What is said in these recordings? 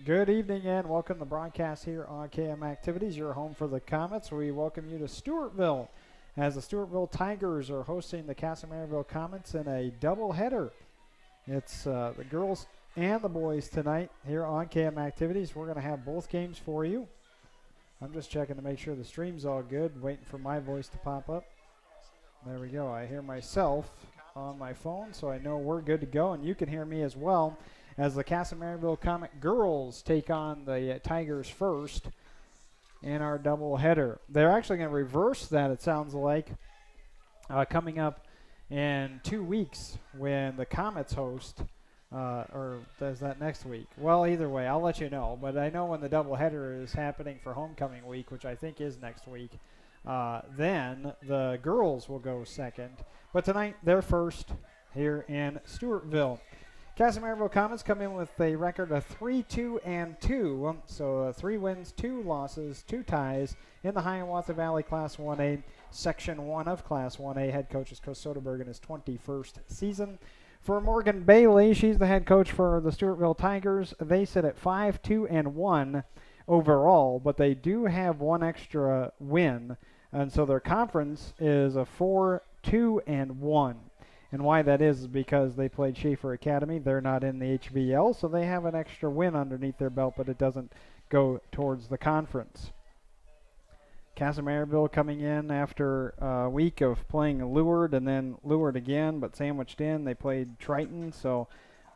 Good evening and welcome to the broadcast here on KM Activities, your home for the KoMets. We welcome you to Stewartville as the Stewartville Tigers are hosting the Kasson KoMets in a doubleheader. It's the girls and the boys tonight here on KM Activities. We're going to have both games for you. I'm just checking to make sure the stream's all good, waiting for my voice to pop up. There we go. I hear myself on my phone, so I know we're good to go, and you can hear me as well as the Kasson KoMet girls take on the Tigers first in our doubleheader. They're actually going to reverse that, it sounds like, coming up in 2 weeks when the KoMets host, or is that next week? Well, either way, I'll let you know. But I know when the doubleheader is happening for homecoming week, which I think is next week, then the girls will go second. But tonight, they're first here in Stewartville. Kasson KoMets come in with a record of 3-2-2, so 3 wins, 2 losses, 2 ties in the Hiawatha Valley Class 1A, Section 1 of Class 1A. Head coach is Chris Soderberg in his 21st season. For Morgan Bailey, she's the head coach for the Stewartville Tigers. They sit at 5-2-1 overall, but they do have one extra win, and so their conference is a 4-2-1. And why that is because they played Schaefer Academy. They're not in the HVL, so they have an extra win underneath their belt, but it doesn't go towards the conference. Kasson coming in after a week of playing Luard and then Luard again, but sandwiched in. They played Triton,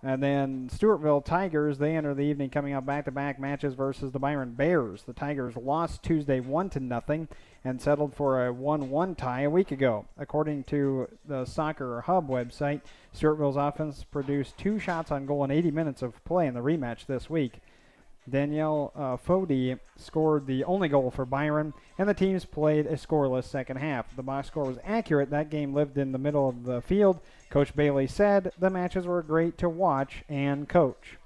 and then Stewartville Tigers, they enter the evening coming up back-to-back matches versus the Byron Bears. The Tigers lost Tuesday 1-0 and settled for a 1-1 tie a week ago. According to the Soccer Hub website, Stewartville's offense produced 2 shots on goal in 80 minutes of play in the rematch this week. Danielle Fody scored the only goal for Byron, and the teams played a scoreless second half. The box score was accurate. That game lived in the middle of the field. Coach Bailey said the matches were great to watch and coach.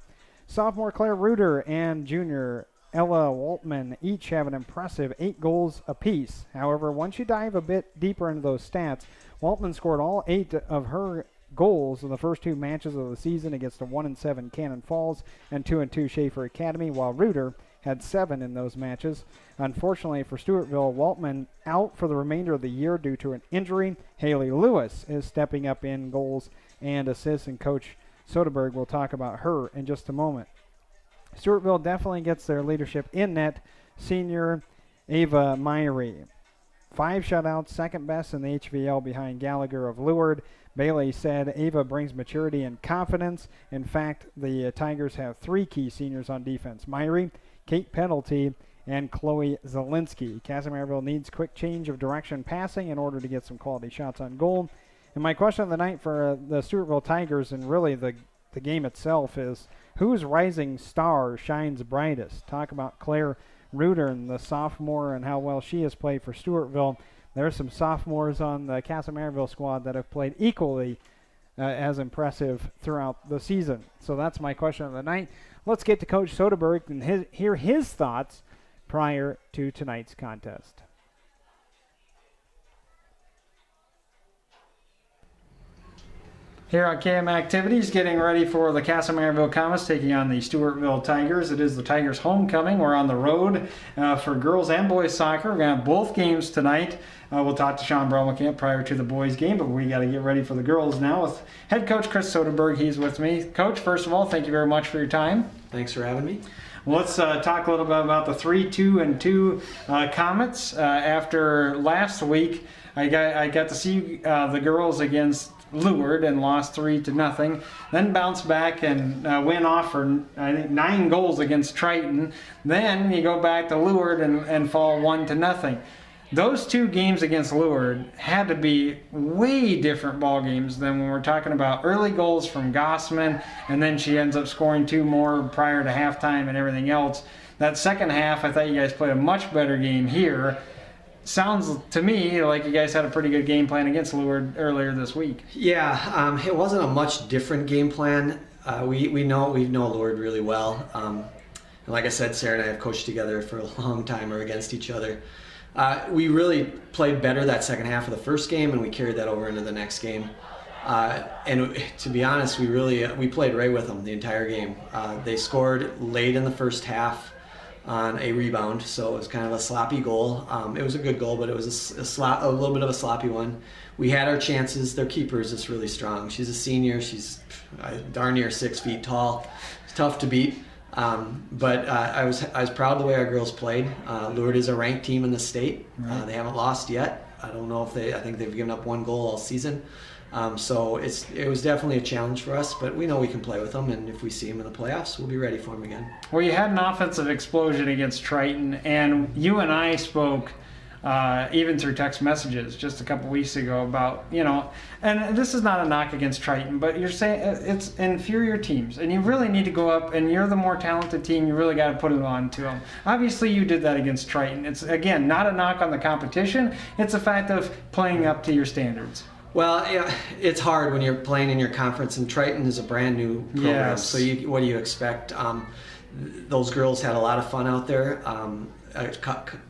Sophomore Claire Reuter and junior Ella Waltman each have an impressive 8 goals apiece. However, once you dive a bit deeper into those stats, Waltman scored all 8 of her goals in the first 2 matches of the season against the 1-7 Cannon Falls and 2-2 Schaefer Academy, while Reuter had 7 in those matches. Unfortunately for Stewartville, Waltman out for the remainder of the year due to an injury. Haley Lewis is stepping up in goals and assists, and Coach Soderberg will talk about her in just a moment. Stewartville definitely gets their leadership in net. Senior Ava Myrie. 5 shutouts, second best in the HVL behind Gallagher of Luard. Bailey said Ava brings maturity and confidence. In fact, the Tigers have 3 key seniors on defense: Myrie, Kate Penalty, and Chloe Zielinski. Kasson needs quick change of direction passing in order to get some quality shots on goal. And my question of the night for the Stewartville Tigers, and really the game itself, is whose rising star shines brightest? Talk about Claire Reuter and the sophomore and how well she has played for Stewartville. There are some sophomores on the Kasson squad that have played equally as impressive throughout the season. So that's my question of the night. Let's get to Coach Soderberg and hear his thoughts prior to tonight's contest. Here on KM Activities, getting ready for the Kasson KoMets taking on the Stewartville Tigers. It is the Tigers' homecoming. We're on the road for girls and boys soccer. We're going to have both games tonight. We'll talk to Sean Bromelkamp prior to the boys' game, but we got to get ready for the girls now with head coach Chris Soderberg. He's with me. Coach, first of all, thank you very much for your time. Thanks for having me. Well, let's talk a little bit about the 3-2-2 KoMets. After last week, I got to see the girls against Luard and lost 3-0, then bounced back and went off for I think 9 goals against Triton. Then you go back to Luard and fall 1-0. Those 2 games against Luard had to be way different ball games than when we're talking about early goals from Gossman, and then she ends up scoring 2 more prior to halftime and everything else. That second half, I thought you guys played a much better game here. Sounds to me like you guys had a pretty good game plan against Luard earlier this week. Yeah, it wasn't a much different game plan. We know Luard really well. And like I said, Sarah and I have coached together for a long time or against each other. We really played better that second half of the first game, and we carried that over into the next game. And to be honest, we played right with them the entire game. They scored late in the first half on a rebound, so it was kind of a sloppy goal. It was a good goal, but it was a little bit of a sloppy one. We had our chances. Their keeper is just really strong. She's a senior. She's darn near 6 feet tall. It's tough to beat. But I was proud of the way our girls played. Lourdes is a ranked team in the state. Right. They haven't lost yet. I don't know if I think they've given up 1 goal all season. So it was definitely a challenge for us, but we know we can play with them, and if we see them in the playoffs, we'll be ready for them again. Well, you had an offensive explosion against Triton, and you and I spoke even through text messages just a couple weeks ago about, and this is not a knock against Triton, but you're saying it's inferior teams, and you really need to go up, and you're the more talented team, you really got to put it on to them. Obviously, you did that against Triton. It's, again, not a knock on the competition. It's a fact of playing up to your standards. Well, it's hard when you're playing in your conference, and Triton is a brand new program. Yes. So what do you expect? Those girls had a lot of fun out there,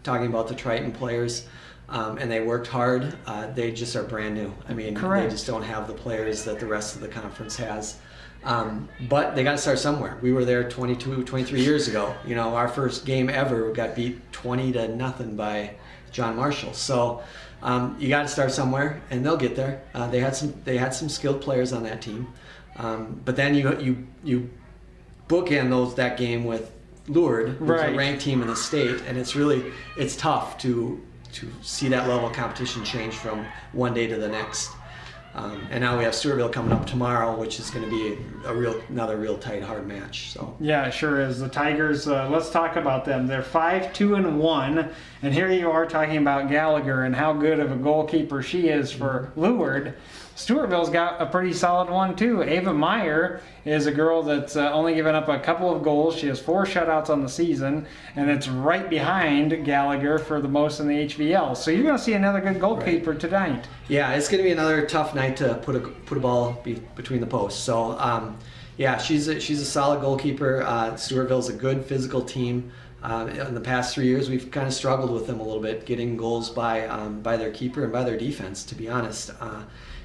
talking about the Triton players, and they worked hard. They just are brand new. I mean, Correct. They just don't have the players that the rest of the conference has. But they got to start somewhere. We were there 23 years ago. Our first game ever got beat 20-0 by John Marshall. So you got to start somewhere, and they'll get there. They had some skilled players on that team, but then you bookend that game with Lourdes, who's Right. a ranked team in the state, and it's tough to see that level of competition change from one day to the next. And now we have Stewartville coming up tomorrow, which is going to be another real tight, hard match. So Yeah, it sure is. The Tigers, let's talk about them. They're 5-2-1, and here you are talking about Gallagher and how good of a goalkeeper she is for Lourdes. Stewartville's got a pretty solid one, too. Ava Meyer is a girl that's only given up a couple of goals. She has 4 shutouts on the season, and it's right behind Gallagher for the most in the HVL. So you're going to see another good goalkeeper tonight. yeah, it's going to be another tough night to put a ball between the posts. So yeah, she's a solid goalkeeper. Stewartville's a good physical team. In the past 3 years, we've kind of struggled with them a little bit, getting goals by their keeper and by their defense, to be honest.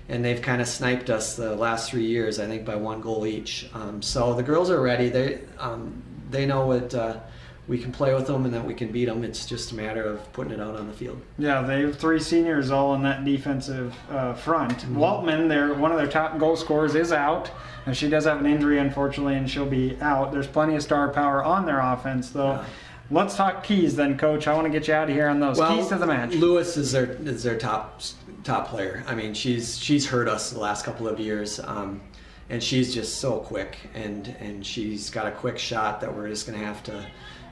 And they've kind of sniped us the last 3 years, I think, by 1 goal each. So the girls are ready. They know what we can play with them and that we can beat them. It's just a matter of putting it out on the field. Yeah, they have 3 seniors all in that defensive front. Mm-hmm. Waltman, one of their top goal scorers, is out. And she does have an injury, unfortunately, and she'll be out. There's plenty of star power on their offense, though. Yeah. Let's talk keys then, Coach. I want to get you out of here on those keys to the match. Lewis is their top player. I mean, she's hurt us the last couple of years, and she's just so quick, and she's got a quick shot that we're just going to have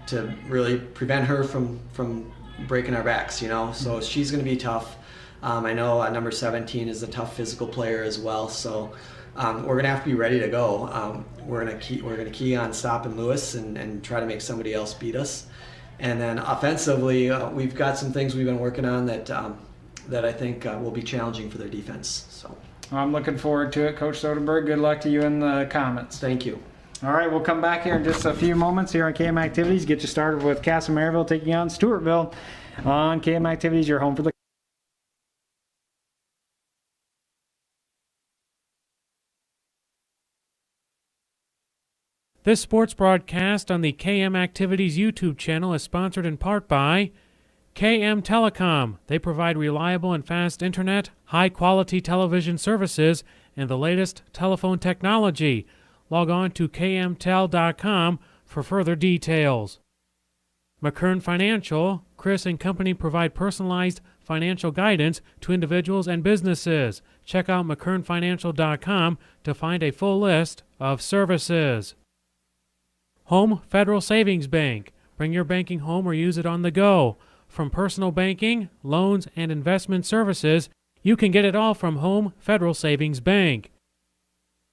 to really prevent her from breaking our backs. So she's going to be tough. I know number 17 is a tough physical player as well. So we're going to have to be ready to go. We're going to key on stopping Lewis and try to make somebody else beat us. And then offensively, we've got some things we've been working on that I think will be challenging for their defense. So I'm looking forward to it, Coach Soderberg. Good luck to you in the KoMets. thank you. All right, we'll come back here in just a few moments here on KM Activities. Get you started with Kasson taking on Stewartville on KM Activities, your home for the This sports broadcast on the KM Activities YouTube channel is sponsored in part by KM Telecom. They provide reliable and fast internet, high-quality television services, and the latest telephone technology. Log on to kmtel.com for further details. McKern Financial. Chris and company provide personalized financial guidance to individuals and businesses. Check out mckernfinancial.com to find a full list of services. Home Federal Savings Bank. Bring your banking home or use it on the go. From personal banking, loans, and investment services, you can get it all from Home Federal Savings Bank.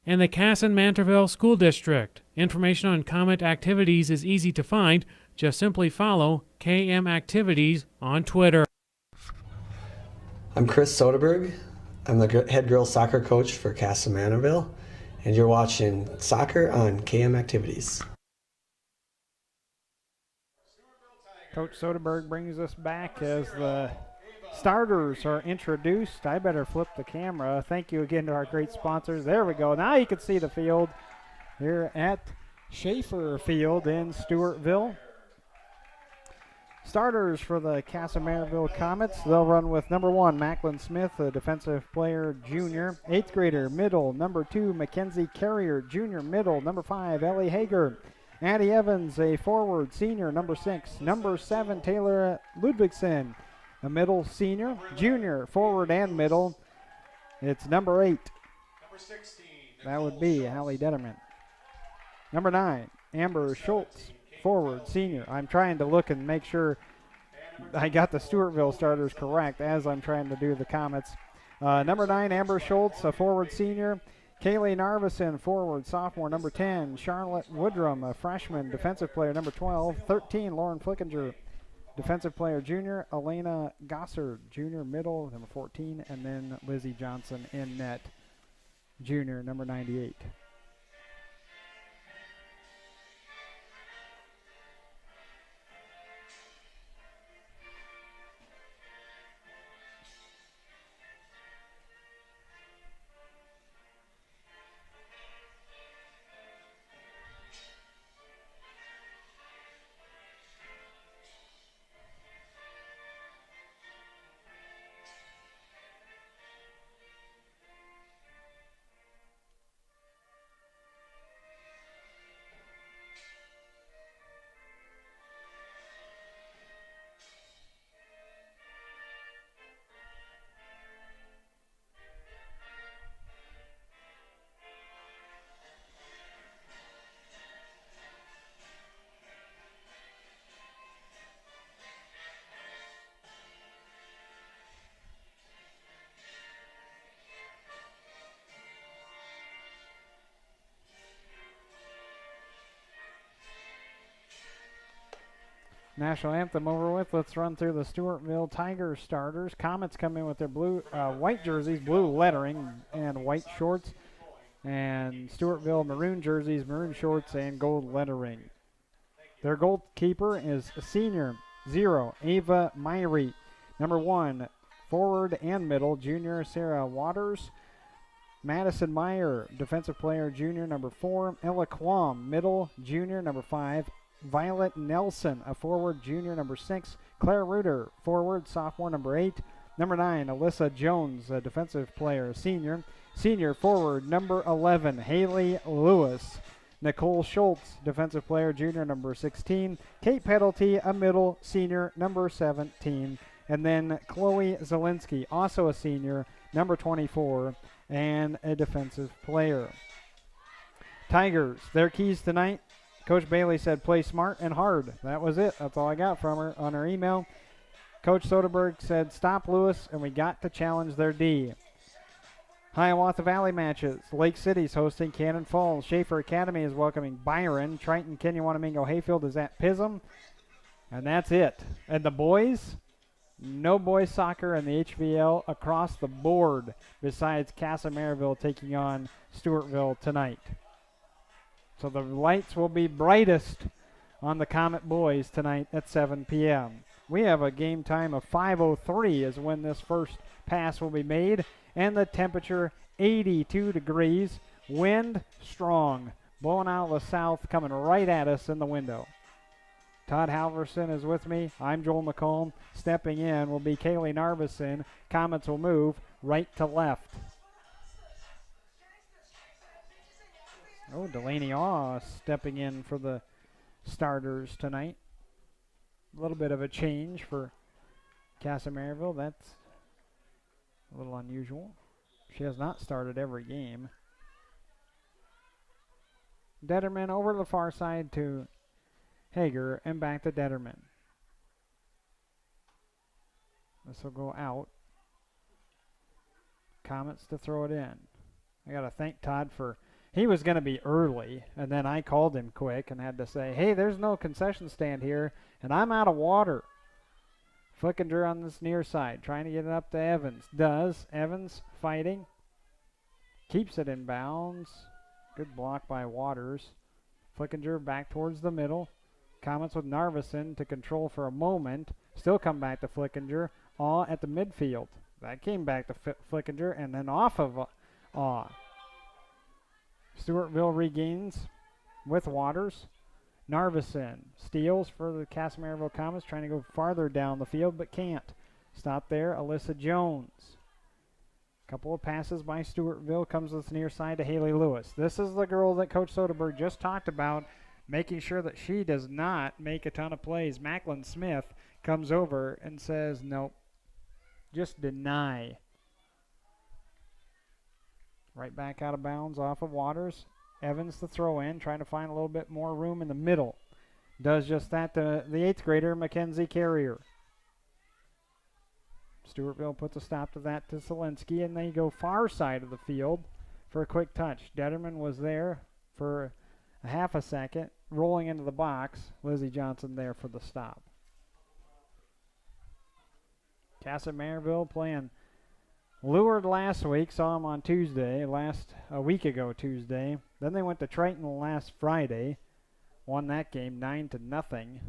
And the Kasson Mantorville School District. Information on KoMet activities is easy to find. Just simply follow KM Activities on Twitter. I'm Chris Soderberg. I'm the head girls soccer coach for Kasson Mantorville, and you're watching Soccer on KM Activities. Coach Soderberg brings us back as the Starters are introduced. I better flip the camera. Thank you again to our great sponsors. There we go. Now you can see the field here at Schaefer Field in Stewartville. Starters for the Kasson KoMets. They'll run with number 1, Macklin Smith, a defensive player, junior. 8th grader, middle. Number 2, Mackenzie Carrier, junior, middle. Number 5, Ellie Hager. Addie Evans, a forward, senior. Number 6. Number 7, Taylor Ludvigsen, a middle senior. Junior, forward and middle. It's number 8. Number 16. That would be Hallie Detterman. Number 9, Amber Schultz, forward, senior. I'm trying to look and make sure I got the Stewartville starters correct as I'm trying to do the KoMets. Number 9, Amber Schultz, a forward, senior. Kaylee Narvison, forward, sophomore. Number 10, Charlotte Woodrum, a freshman, defensive player. Number 12, 13, Lauren Flickinger, defensive player, junior. Elena Gossard, junior, middle. Number 14, and then Lizzie Johnson in net, junior, number 98. National anthem over with. Let's run through the Stewartville Tigers starters. KoMets come in with their white jerseys, blue lettering, and white shorts. And Stewartville maroon jerseys, maroon shorts, and gold lettering. Their goalkeeper is senior 0, Ava Myrie. Number 1, forward and middle, junior Sarah Waters. Madison Meyer, defensive player, junior, number 4. Ella Quam, middle, junior, number 5. Violet Nelson, a forward, junior, number 6. Claire Reuter, forward, sophomore, number 8. Number 9, Alyssa Jones, a defensive player, senior. Senior forward, number 11, Haley Lewis. Nicole Schultz, defensive player, junior, number 16. Kate Peddlety, a middle, senior, number 17. And then Chloe Zielinski, also a senior, number 24, and a defensive player. Tigers, their keys tonight. Coach Bailey said play smart and hard. That was it. That's all I got from her on her email. Coach Soderberg said stop Lewis, and we got to challenge their D. Hiawatha Valley matches. Lake City's hosting Cannon Falls. Schaefer Academy is welcoming Byron. Triton, Kennewandomingo, Hayfield is at Pism. And that's it. And the boys, no boys soccer in the HVL across the board besides Kasson taking on Stewartville tonight. So the lights will be brightest on the KoMet boys tonight at 7 p.m. We have a game time of 5:03 is when this first pass will be made, and the temperature 82 degrees, wind strong, blowing out of the south, coming right at us in the window. Todd Halverson is with me. I'm Joel McComb. Stepping in will be Kaylee Narvison. KoMets will move right to left. Oh, Delaney Awe stepping in for the starters tonight. A little bit of a change for Kasson. That's a little unusual. She has not started every game. Detterman over to the far side to Hager and back to Detterman. This will go out. KoMets to throw it in. I got to thank Todd for... He was going to be early, and then I called him quick and had to say, hey, there's no concession stand here, and I'm out of water. Flickinger on this near side, trying to get it up to Evans. Does. Evans fighting. Keeps it in bounds. Good block by Waters. Flickinger back towards the middle. KoMets with Narvison to control for a moment. Still come back to Flickinger. Awe at the midfield. That came back to Flickinger and then off of Awe. Stewartville regains with Waters. Narveson steals for the Kasson KoMets, trying to go farther down the field but can't. Stop there, Alyssa Jones. Couple of passes by Stewartville, comes to the near side to Haley Lewis. This is the girl that Coach Soderberg just talked about, making sure that she does not make a ton of plays. Macklin Smith comes over and says, nope, just deny. Right back out of bounds off of Waters. Evans the throw in, trying to find a little bit more room in the middle. Does just that to the 8th grader, Mackenzie Carrier. Stewartville puts a stop to that to Zielinski, and they go far side of the field for a quick touch. Detterman was there for a half a second, rolling into the box. Lizzie Johnson there for the stop. Kasson playing Leward last week, saw them on Tuesday, a week ago Tuesday. Then they went to Triton last Friday, won that game 9-0,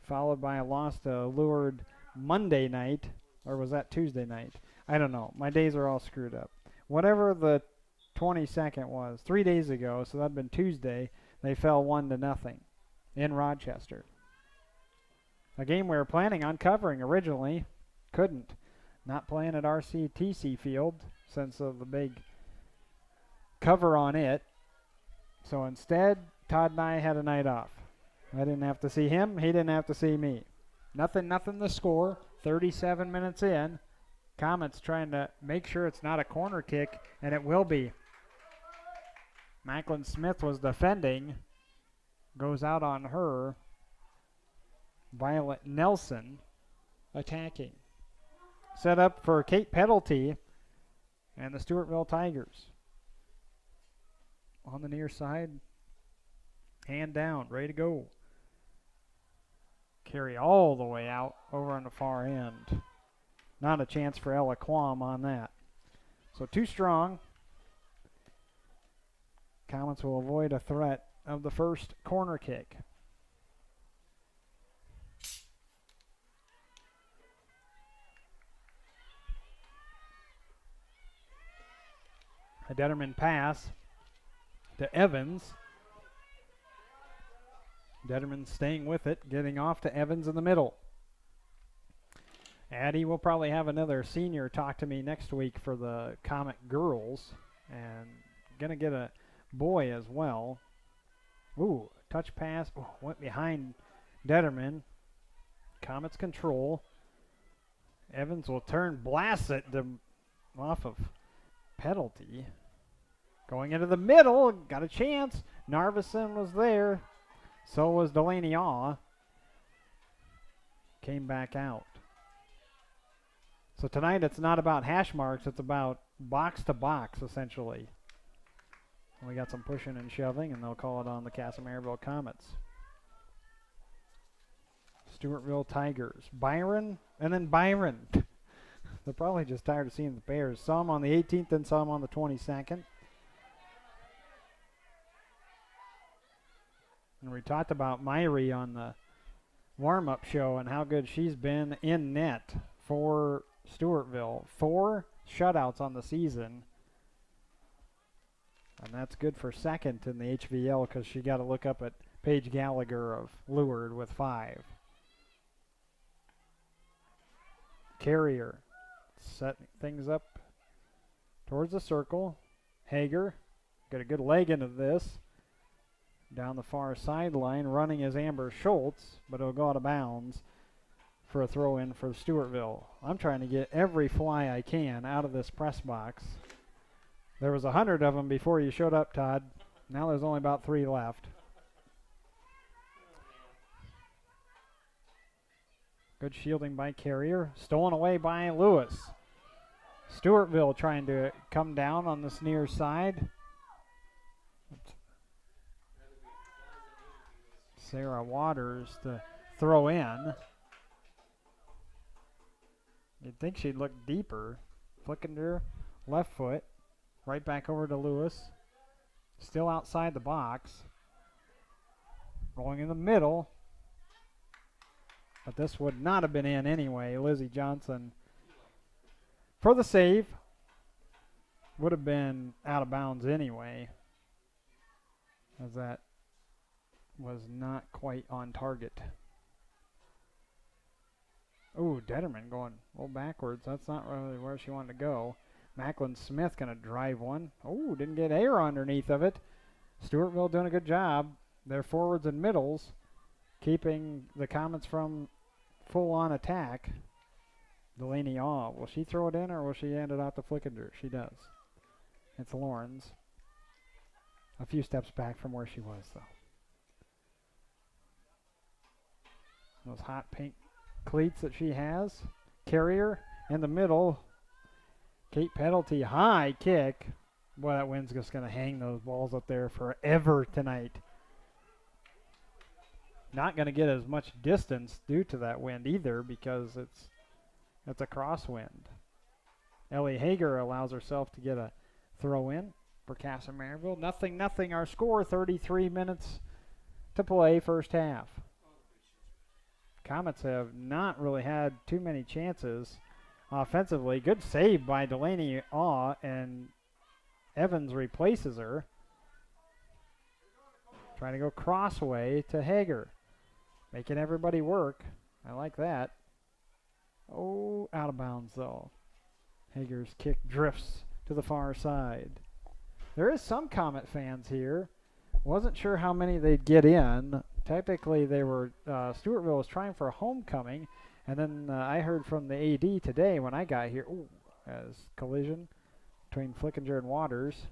followed by a loss to Leward Monday night, or was that Tuesday night? I don't know. My days are all screwed up. Whatever the 22nd was, 3 days ago, so that'd been Tuesday, they fell 1-0 in Rochester. A game we were planning on covering originally, couldn't. Not playing at RCTC Field since of the big cover on it. So instead, Todd and I had a night off. I didn't have to see him. He didn't have to see me. Nothing the score. 37 minutes in. KoMets trying to make sure it's not a corner kick, and it will be. Macklin Smith was defending. Goes out on her. Violet Nelson attacking. Set up for Kate Peddlety and the Stewartville Tigers. On the near side, hand down, ready to go. Carry all the way out over on the far end. Not a chance for Ella Quam on that. So too strong. KoMets will avoid a threat of the first corner kick. A Detterman pass to Evans. Detterman staying with it, getting off to Evans in the middle. Addie will probably have another senior talk to me next week for the Comet girls, and going to get a boy as well. Ooh, touch pass. Oh, went behind Detterman. KoMets control. Evans will turn, blast it off of Penalty. Going into the middle, got a chance. Narveson was there. So was Delaney Awe. Came back out. So tonight it's not about hash marks, it's about box to box, essentially. We got some pushing and shoving, and they'll call it on the Kasson KoMets. Stewartville Tigers. Byron, and then Byron. They're probably just tired of seeing the Bears. Saw them on the 18th and saw them on the 22nd. And we talked about Myrie on the warm-up show and how good she's been in net for Stewartville. 4 shutouts on the season. And that's good for second in the HVL because she got to look up at Paige Gallagher of Leward with 5. Carrier setting things up towards the circle. Hager got a good leg into this. Down the far sideline, running is Amber Schultz, but it'll go out of bounds for a throw-in for Stewartville. I'm trying to get every fly I can out of this press box. There was 100 of them before you showed up, Todd. Now there's only about 3 left. Good shielding by Carrier. Stolen away by Lewis. Stewartville trying to come down on this near side. Sarah Waters to throw in. You'd think she'd look deeper. Flicking her left foot. Right back over to Lewis. Still outside the box. Rolling in the middle. But this would not have been in anyway. Lizzie Johnson for the save. Would have been out of bounds anyway, as that was not quite on target. Ooh, Detterman going a little backwards. That's not really where she wanted to go. Macklin Smith going to drive one. Oh, didn't get air underneath of it. Stewartville doing a good job. Their forwards and middles keeping the KoMets from full-on attack. Delaney Aw. Will she throw it in or will she hand it out to Flickinger? She does. It's Lawrence. A few steps back from where she was, though. Those hot pink cleats that she has. Carrier in the middle. Kate Penalty, high kick. Boy, that wind's just going to hang those balls up there forever tonight. Not going to get as much distance due to that wind either because it's a crosswind. Ellie Hager allows herself to get a throw in for Kasson Mantorville. 0-0 our score, 33 minutes to play first half. KoMets have not really had too many chances offensively. Good save by Delaney Aw, and Evans replaces her. Trying to go crossway to Hager. Making everybody work. I like that. Oh, out of bounds though. Hager's kick drifts to the far side. There is some KoMet fans here. Wasn't sure how many they'd get in. Technically, they were Stewartville was trying for a homecoming, and then I heard from the AD today when I got here. Ooh, as collision between Flickinger and Waters.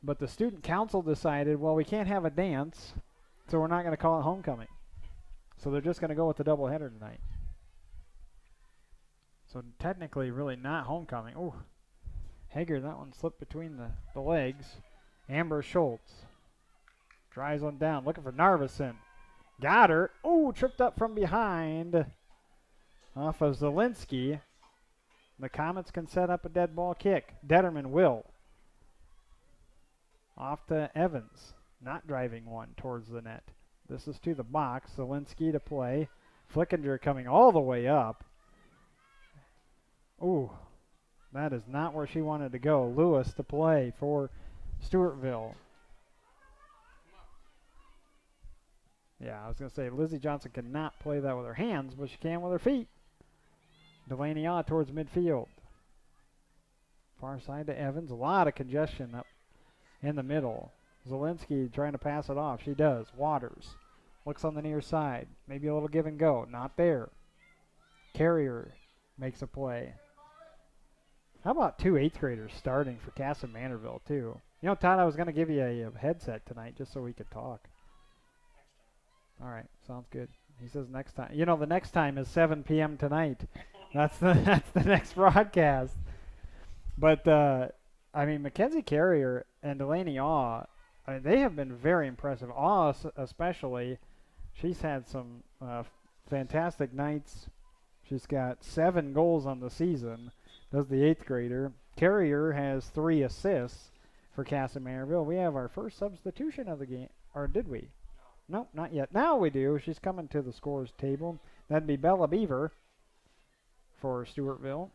But the student council decided, well, we can't have a dance, so we're not going to call it homecoming. So they're just going to go with the doubleheader tonight. So technically, really not homecoming. Ooh, Hager, that one slipped between the legs. Amber Schultz drives one down, looking for Narveson. Got her. Ooh, tripped up from behind off of Zielinski. The KoMets can set up a dead ball kick. Detterman will. Off to Evans, not driving one towards the net. This is to the box. Zielinski to play. Flickinger coming all the way up. Ooh, that is not where she wanted to go. Lewis to play for Stewartville. Yeah, I was going to say Lizzie Johnson cannot play that with her hands, but she can with her feet. Delaney Aw towards midfield. Far side to Evans. A lot of congestion up in the middle. Zielinski trying to pass it off. She does. Waters looks on the near side. Maybe a little give and go. Not there. Carrier makes a play. How about two 8th graders starting for Kasson Mantorville, too? You know, Todd, I was going to give you a headset tonight just so we could talk. All right, sounds good. He says next time. You know, the next time is 7 p.m. tonight. That's the next broadcast. But, I mean, Mackenzie Carrier and Delaney Aw, they have been very impressive. Aw especially, she's had some fantastic nights. She's got 7 goals on the season. Does the 8th grader. Carrier has 3 assists for Kasson Mantorville. We have our first substitution of the game. Or did we? Nope, not yet. Now we do. She's coming to the scores table. That'd be Bella Beaver for Stewartville.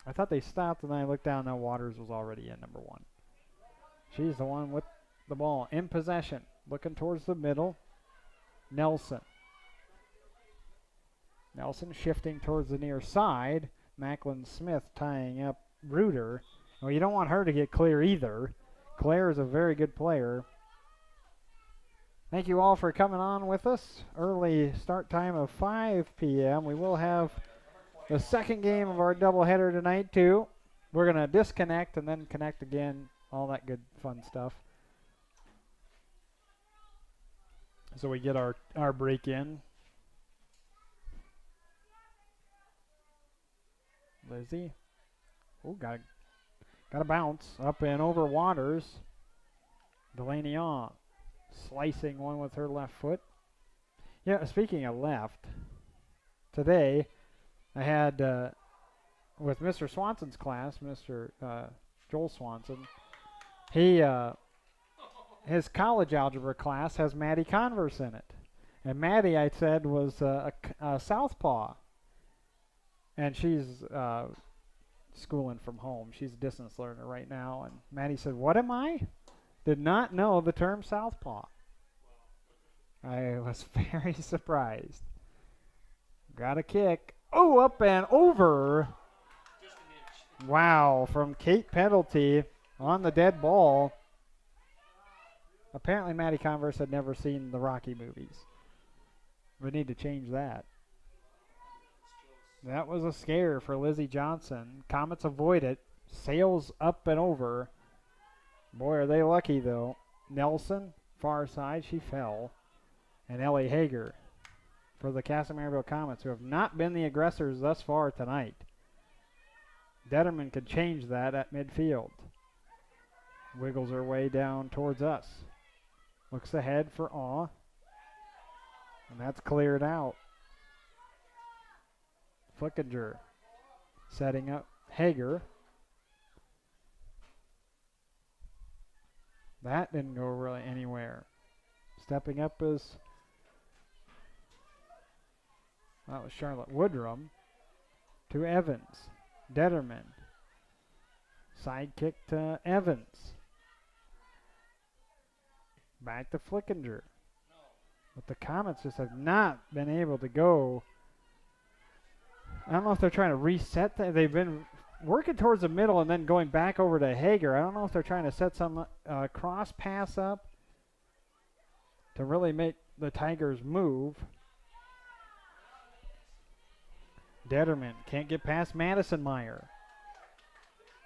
I thought they stopped, and then I looked down. Now Waters was already in number 1. She's the one with the ball in possession. Looking towards the middle. Nelson. Nelson shifting towards the near side. Macklin Smith tying up Reuter. Well, you don't want her to get clear either. Claire is a very good player. Thank you all for coming on with us. Early start time of 5 p.m. We will have the second game of our doubleheader tonight, too. We're going to disconnect and then connect again. All that good fun stuff. So we get our break in. Lizzie. Oh, got a bounce up and over Waters. Delaney Aw slicing one with her left foot. Yeah, speaking of left, today I had with Mr. Swanson's class, Mr. Joel Swanson. He his college algebra class has Maddie Converse in it. And Maddie, I said, was a southpaw. And she's schooling from home. She's a distance learner right now. And Maddie said, "What am I?" Did not know the term southpaw. I was very surprised. Got a kick. Oh, up and over. Wow, from Kate Penalty on the dead ball. Apparently, Maddie Converse had never seen the Rocky movies. We need to change that. That was a scare for Lizzie Johnson. KoMets avoid it. Sails up and over. Boy, are they lucky, though. Nelson, far side, she fell. And Ellie Hager for the Kasson KoMets, who have not been the aggressors thus far tonight. Detterman could change that at midfield. Wiggles her way down towards us. Looks ahead for Awe. And that's cleared out. Flickinger setting up Hager. That didn't go really anywhere. Stepping up is, that was Charlotte Woodrum to Evans. Detterman. Side kick to Evans. Back to Flickinger. But the KoMets just have not been able to go. I don't know if they're trying to reset that. They've been working towards the middle and then going back over to Hager. I don't know if they're trying to set some cross pass up to really make the Tigers move. Detterman can't get past Madison Meyer.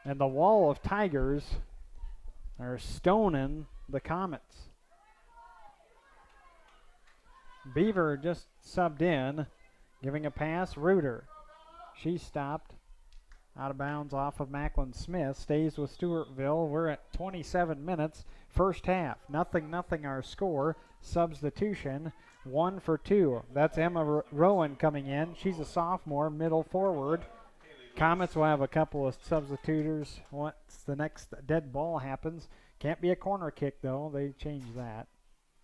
And the wall of Tigers are stoning the KoMets. Beaver just subbed in, giving a pass. Reuter. She stopped. Out of bounds off of Macklin Smith. Stays with Stewartville. We're at 27 minutes. First half. 0-0 our score. Substitution. 1 for 2. That's Emma Rowan coming in. She's a sophomore, middle forward. KoMets will have a couple of substituters once the next dead ball happens. Can't be a corner kick, though. They changed that.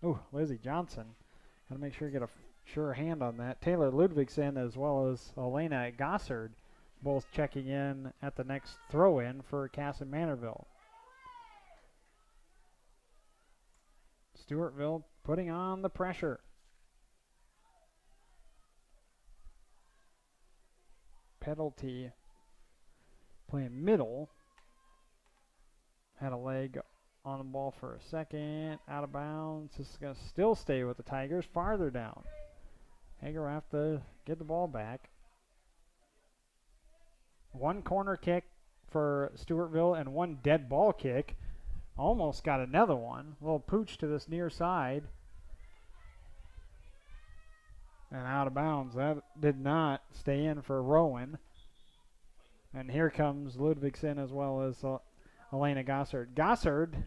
Ooh, Lizzie Johnson. Got to make sure you get a sure hand on that. Taylor Ludvigsen as well as Elena Gossard both checking in at the next throw-in for Kasson Mantorville. Stewartville putting on the pressure. Penalty playing middle. Had a leg on the ball for a second. Out of bounds. This is going to still stay with the Tigers. Farther down. Hager will have to get the ball back. One corner kick for Stewartville and one dead ball kick. Almost got another one. A little pooch to this near side. And out of bounds. That did not stay in for Rowan. And here comes Ludvigsen as well as Elena Gossard. Gossard,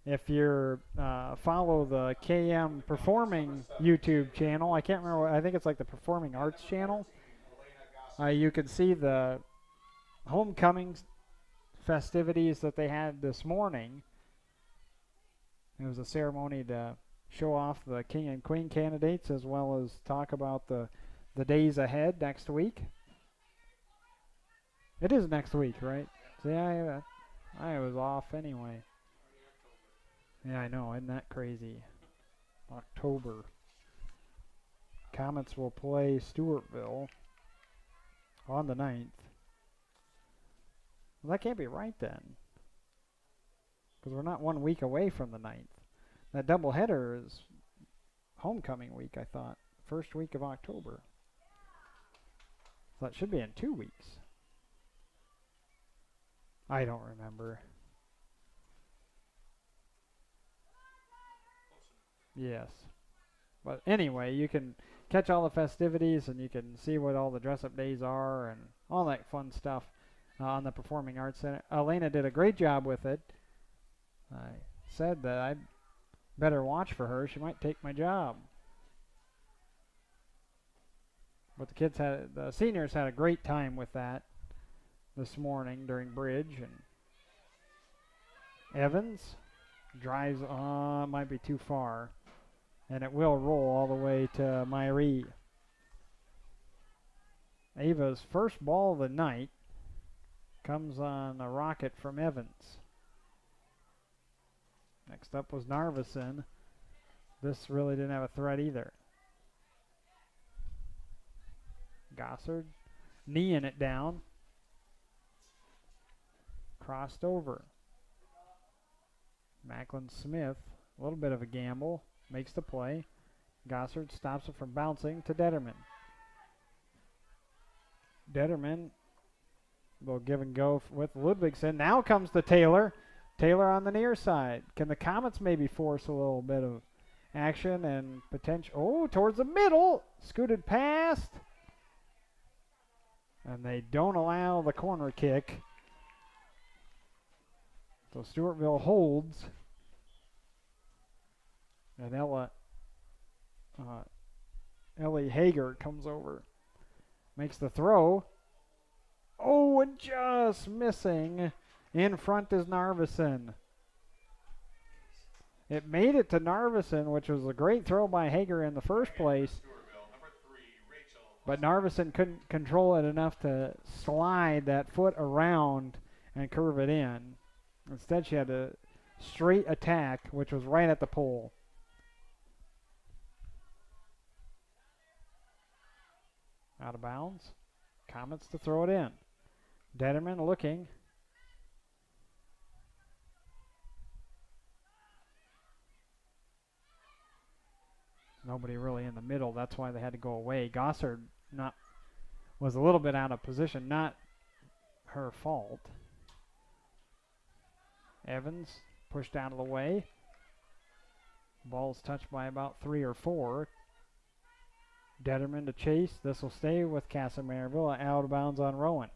if you follow the KM Performing YouTube channel, I can't remember, I think it's like the Performing Arts channel. You can see the homecoming festivities that they had this morning. It was a ceremony to show off the King and Queen candidates as well as talk about the days ahead next week. It is next week, right? See, I was off anyway. Yeah, I know. Isn't that crazy? October. KoMets will play Stewartville on the 9th. Well, that can't be right then. Because we're not 1 week away from the 9th. That doubleheader is homecoming week, I thought. First week of October. So that should be in 2 weeks. I don't remember. Yes. But anyway, you can catch all the festivities and you can see what all the dress-up days are and all that fun stuff on the Performing Arts Center. Elena did a great job with it. I said that I'd better watch for her. She might take my job. But the seniors had a great time with that this morning during bridge. And Evans Drives on, might be too far. And it will roll all the way to Myrie. Ava's first ball of the night comes on a rocket from Evans. Next up was Narveson. This really didn't have a threat either. Gossard kneeing it down. Crossed over. Macklin Smith, a little bit of a gamble, makes the play. Gossard stops it from bouncing to Detterman. Detterman will give and go with Ludvigsen. Now comes the Taylor. Taylor on the near side. Can the KoMets maybe force a little bit of action and potential? Oh, towards the middle. Scooted past. And they don't allow the corner kick. So Stewartville holds. And Ellie Hager comes over. Makes the throw. Oh, and just missing. In front is Narveson. It made it to Narveson, which was a great throw by Hager in the first place. But Narveson couldn't control it enough to slide that foot around and curve it in. Instead, she had a straight attack, which was right at the pole. Out of bounds. KoMets to throw it in. Detterman looking. Nobody really in the middle. That's why they had to go away. Gossard was a little bit out of position. Not her fault. Evans pushed out of the way. Ball's touched by about 3 or 4. Detterman to chase. This will stay with Kasson Mantorville. Out of bounds on Rowan.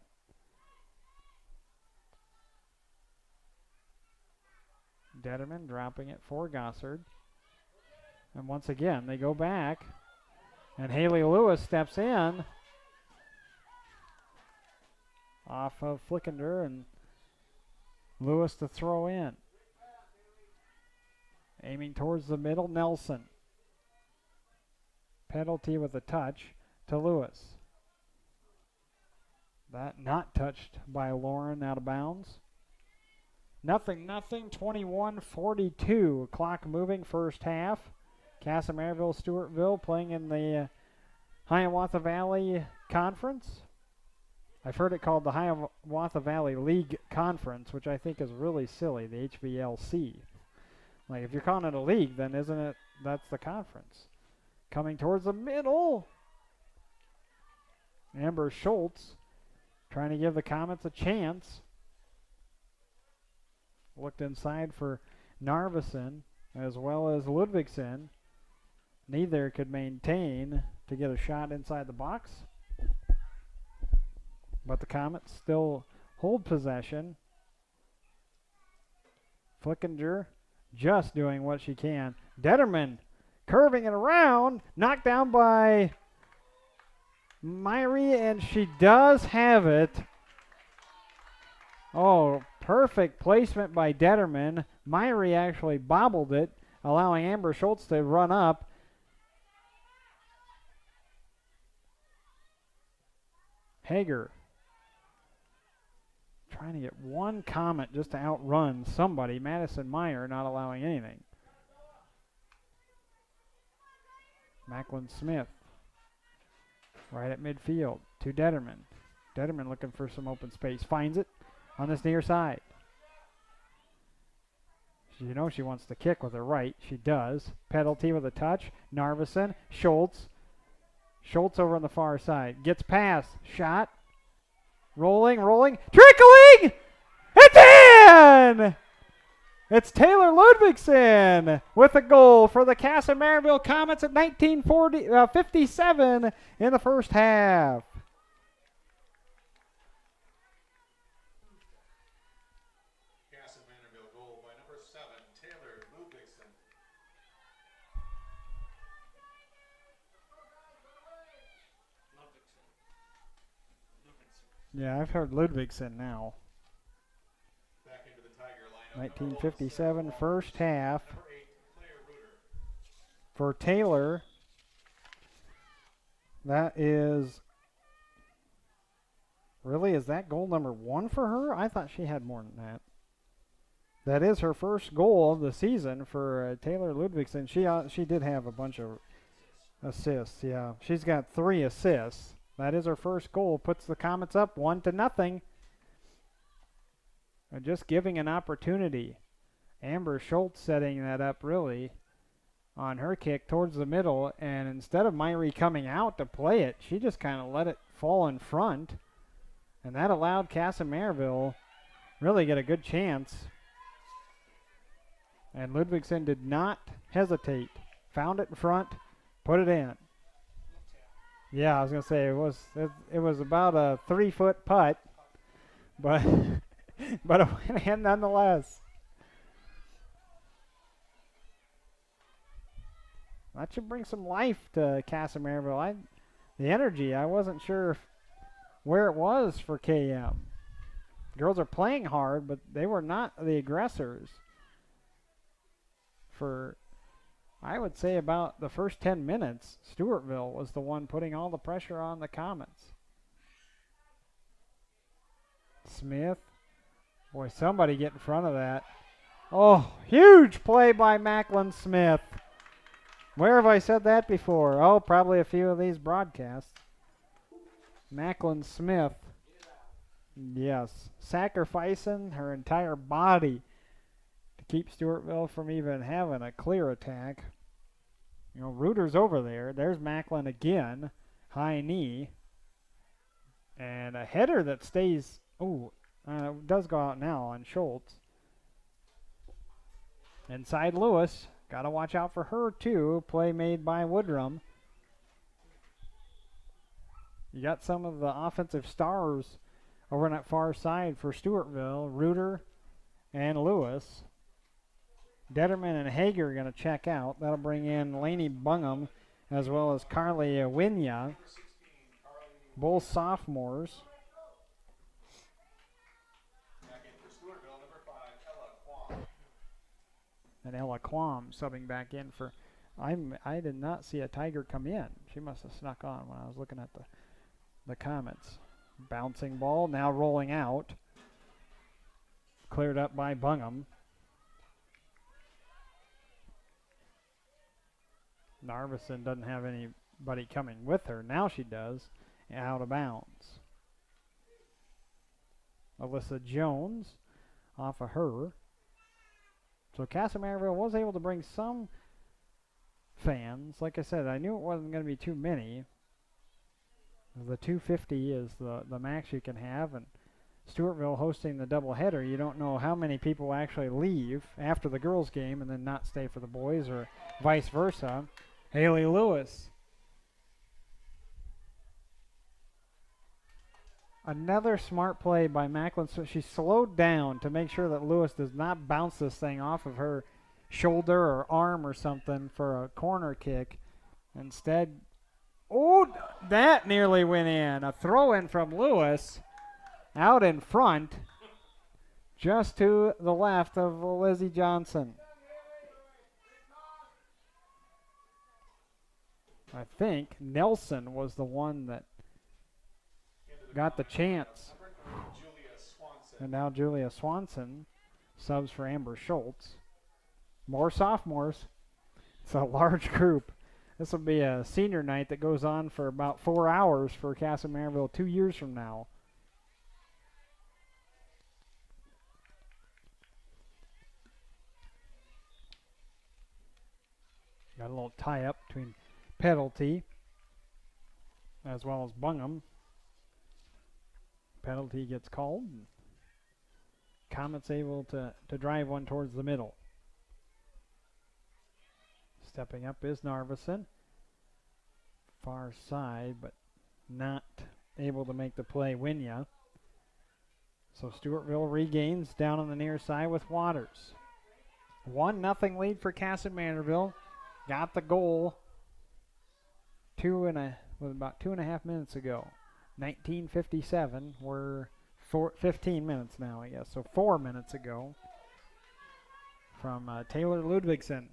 Detterman dropping it for Gossard. And once again, they go back. And Haley Lewis steps in. Off of Flickinger, and Lewis to throw in. Aiming towards the middle, Nelson. Penalty with a touch to Lewis. That not touched by Lauren, out of bounds. Nothing, 21-42. Clock moving, first half. Kasson Mantorville, Stewartville playing in the Hiawatha Valley Conference. I've heard it called the Hiawatha Valley League Conference, which I think is really silly, the HVLC. Like, if you're calling it a league, then isn't it, that's the conference. Coming towards the middle. Amber Schultz trying to give the KoMets a chance. Looked inside for Narveson as well as Ludvigsen. Neither could maintain to get a shot inside the box. But the KoMets still hold possession. Flickinger just doing what she can. Detterman curving it around. Knocked down by Myrie, and she does have it. Oh, perfect placement by Detterman. Myrie actually bobbled it, allowing Amber Schultz to run up. Hager trying to get one KoMet just to outrun somebody. Madison Meyer not allowing anything. Macklin Smith right at midfield to Detterman. Detterman looking for some open space. Finds it on this near side. You know she wants to kick with her right. She does. Penalty with a touch. Narveson. Schultz. Schultz over on the far side. Gets past. Shot. Rolling. Trickling! It's in! It's Taylor Ludvigsen with a goal for the Kasson Mantorville KoMets at 19:57 in the first half. Kasson Mantorville goal by number 7, Taylor Ludvigsen. Yeah, I've heard Ludvigsen now. Back into the Tiger lineup. 1957 first half for Taylor. That is really, is that goal number 1 for her? I thought she had more than that. That is her first goal of the season for Taylor Ludwigsen. She did have a bunch of assists. Yeah, she's got 3 assists. That is her first goal. Puts the KoMets up 1-0. Just giving an opportunity. Amber Schultz setting that up really on her kick towards the middle, and instead of Myrie coming out to play it, she just kind of let it fall in front, and that allowed Kasson really get a good chance. And Ludwigsen did not hesitate. Found it in front, put it in. Yeah, I was gonna say it was about a 3-foot putt, but but it went in nonetheless. That should bring some life to Kasson. The energy, I wasn't sure where it was for KM. Girls are playing hard, but they were not the aggressors. For, I would say, about the first 10 minutes, Stewartville was the one putting all the pressure on the KoMets. Smith. Boy, somebody get in front of that. Oh, huge play by Macklin Smith. Where have I said that before? Oh, probably a few of these broadcasts. Macklin Smith. Yes. Sacrificing her entire body to keep Stewartville from even having a clear attack. You know, Reuter's over there. There's Macklin again. High knee. And a header that stays. Oh, does go out now on Schultz. Inside Lewis. Got to watch out for her, too. Play made by Woodrum. You got some of the offensive stars over on that far side for Stewartville. Reuter and Lewis. Detterman and Hager are going to check out. That'll bring in Lainey Bungham as well as Carly Winya. Both sophomores. And Ella Quam subbing back in for. I did not see a Tiger come in. She must have snuck on when I was looking at the KoMets. Bouncing ball now rolling out. Cleared up by Bungham. Narveson doesn't have anybody coming with her. Now she does. Out of bounds. Alyssa Jones off of her. So Kasson was able to bring some fans. Like I said, I knew it wasn't going to be too many. The 250 is the max you can have, and Stewartville hosting the doubleheader, you don't know how many people actually leave after the girls' game and then not stay for the boys, or vice versa. Haley Lewis. Another smart play by Macklin. So she slowed down to make sure that Lewis does not bounce this thing off of her shoulder or arm or something for a corner kick. Instead, oh, that nearly went in. A throw in from Lewis out in front, just to the left of Lizzie Johnson. I think Nelson was the one that got the chance. And now Julia Swanson subs for Amber Schultz. More sophomores. It's a large group. This will be a senior night that goes on for about 4 hours for Kasson 2 years from now. Got a little tie-up between Penalty as well as Bungham. Penalty gets called. KoMets able to drive one towards the middle. Stepping up is Narveson. Far side, but not able to make the play. Winya. So Stewartville regains down on the near side with Waters. 1-0 lead for Kasson. Got the goal about 2.5 minutes ago. 1957. We're 15 minutes now, I guess. So 4 minutes ago. from Taylor Ludwigson.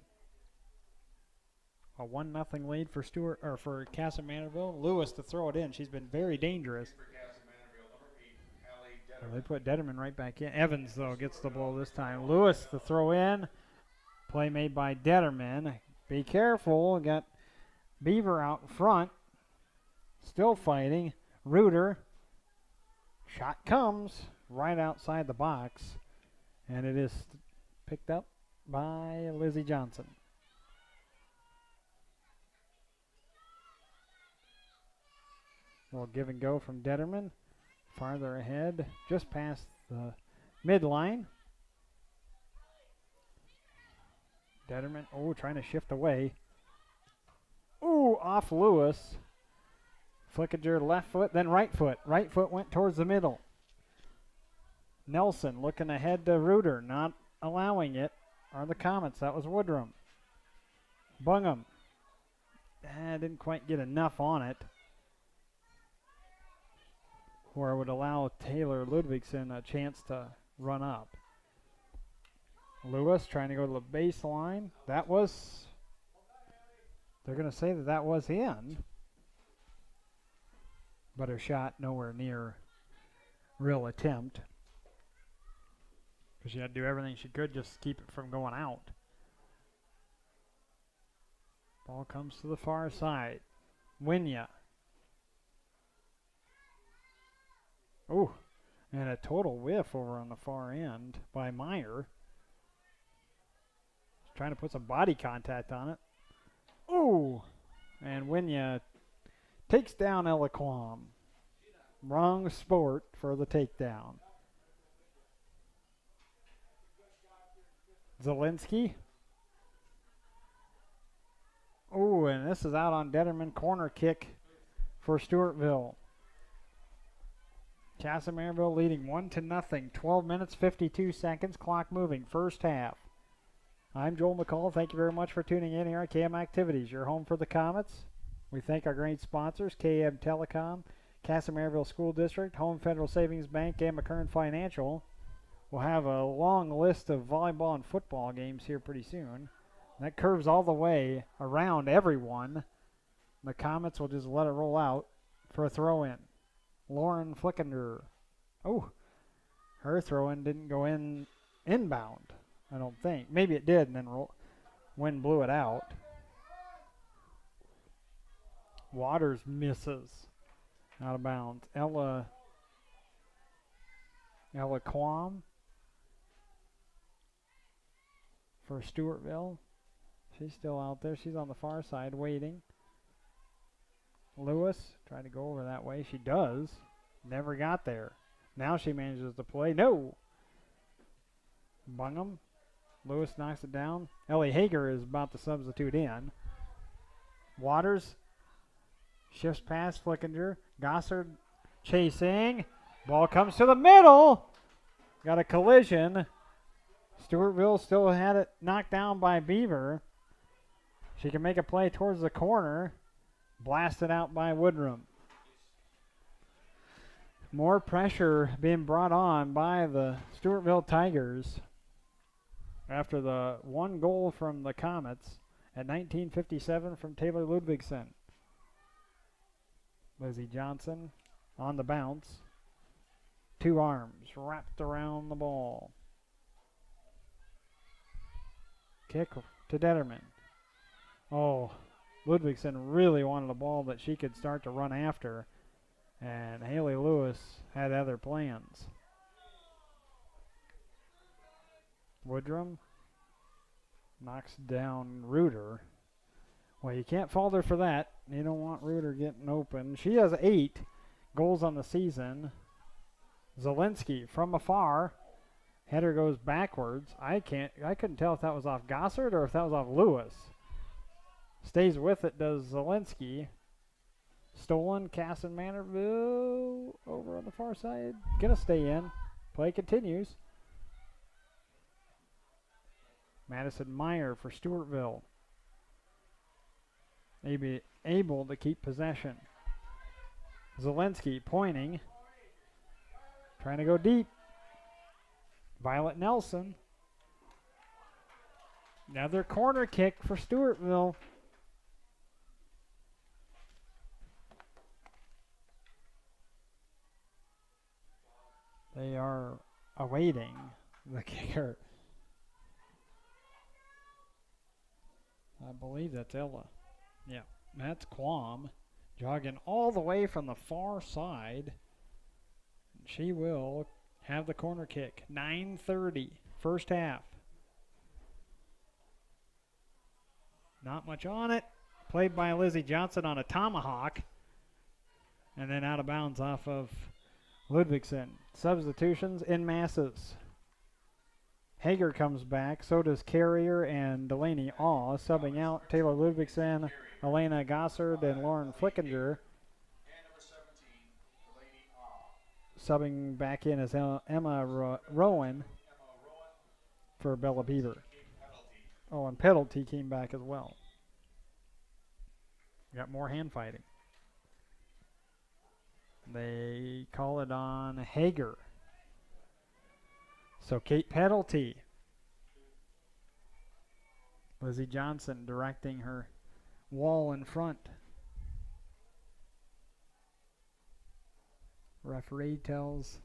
A 1-0 lead for for Kasson Mantorville. Lewis to throw it in. She's been very dangerous. For Kasson Mantorville, number 8, Allie Well, Detterman. they put Detterman right back in. Evans, though, gets the blow this time. Lewis to throw in. Play made by Detterman. Be careful. Got Beaver out in front. Still fighting. Reuter. Shot comes right outside the box. And it is picked up by Lizzie Johnson. Little give and go from Detterman. Farther ahead, just past the midline. Detterman, trying to shift away. Off Lewis. Flickinger left foot, then right foot. Right foot went towards the middle. Nelson looking ahead to Reuter, not allowing it. Are the KoMets. That was Woodrum. Bungham. Didn't quite get enough on it, where it would allow Taylor Ludwigson a chance to run up. Lewis trying to go to the baseline. They're going to say that was in, but her shot nowhere near real attempt, because she had to do everything she could just to keep it from going out. Ball comes to the far side. Winya. And a total whiff over on the far end by Meyer. Trying to put some body contact on it. And Winya takes down Eloquam. Wrong sport for the takedown. Zielinski. And this is out on Detterman. Corner kick for Stewartville. Kasson Mantorville leading 1-0. 12 minutes, 52 seconds. Clock moving. First half. I'm Joel McCall. Thank you very much for tuning in here at KM Activities, your home for the KoMets. We thank our great sponsors, KM Telecom, Kasson Mantorville School District, Home Federal Savings Bank, and McKern Financial. We'll have a long list of volleyball and football games here pretty soon. That curves all the way around everyone. The KoMets will just let it roll out for a throw-in. Lauren Flickinger. Her throw-in didn't go inbound, I don't think. Maybe it did, and then wind blew it out. Waters misses. Out of bounds. Ella Quam for Stewartville. She's still out there. She's on the far side waiting. Lewis trying to go over that way. She does. Never got there. Now she manages to play. No. Bungham. Lewis knocks it down. Ellie Hager is about to substitute in. Waters shifts past Flickinger. Gossard chasing. Ball comes to the middle. Got a collision. Stewartville still had it knocked down by Beaver. She can make a play towards the corner. Blasted out by Woodrum. More pressure being brought on by the Stewartville Tigers after the one goal from the KoMets at 19:57 from Taylor Ludwigson. Lizzie Johnson on the bounce. Two arms wrapped around the ball. Kick to Detterman. Ludwigson really wanted a ball that she could start to run after, and Haley Lewis had other plans. Woodrum knocks down Reuter. Well, you can't fault her for that. You don't want Reuter getting open. She has 8 goals on the season. Zielinski from afar. Header goes backwards. I couldn't tell if that was off Gossard or if that was off Lewis. Stays with it, does Zielinski. Stolen, Kasson Mantorville over on the far side. Gonna stay in. Play continues. Madison Meyer for Stewartville. Able to keep possession. Zielinski pointing. Trying to go deep. Violet Nelson. Another corner kick for Stewartville. They are awaiting the kicker. I believe that's Ella. Yeah, that's Quam jogging all the way from the far side. She will have the corner kick. 9:30, first half. Not much on it. Played by Lizzie Johnson on a tomahawk. And then out of bounds off of Ludvigsen. Substitutions in masses. Hager comes back. So does Carrier and Delaney Aw. Subbing out Taylor Ludvigsen, Elena Gossard, and Lauren Flickinger. Subbing back in as Emma Rowan for Bella Beaver. Oh, and Penalty came back as well. Got more hand fighting. They call it on Hager. So Kate Penalty. Lizzie Johnson directing her wall in front. Referee tells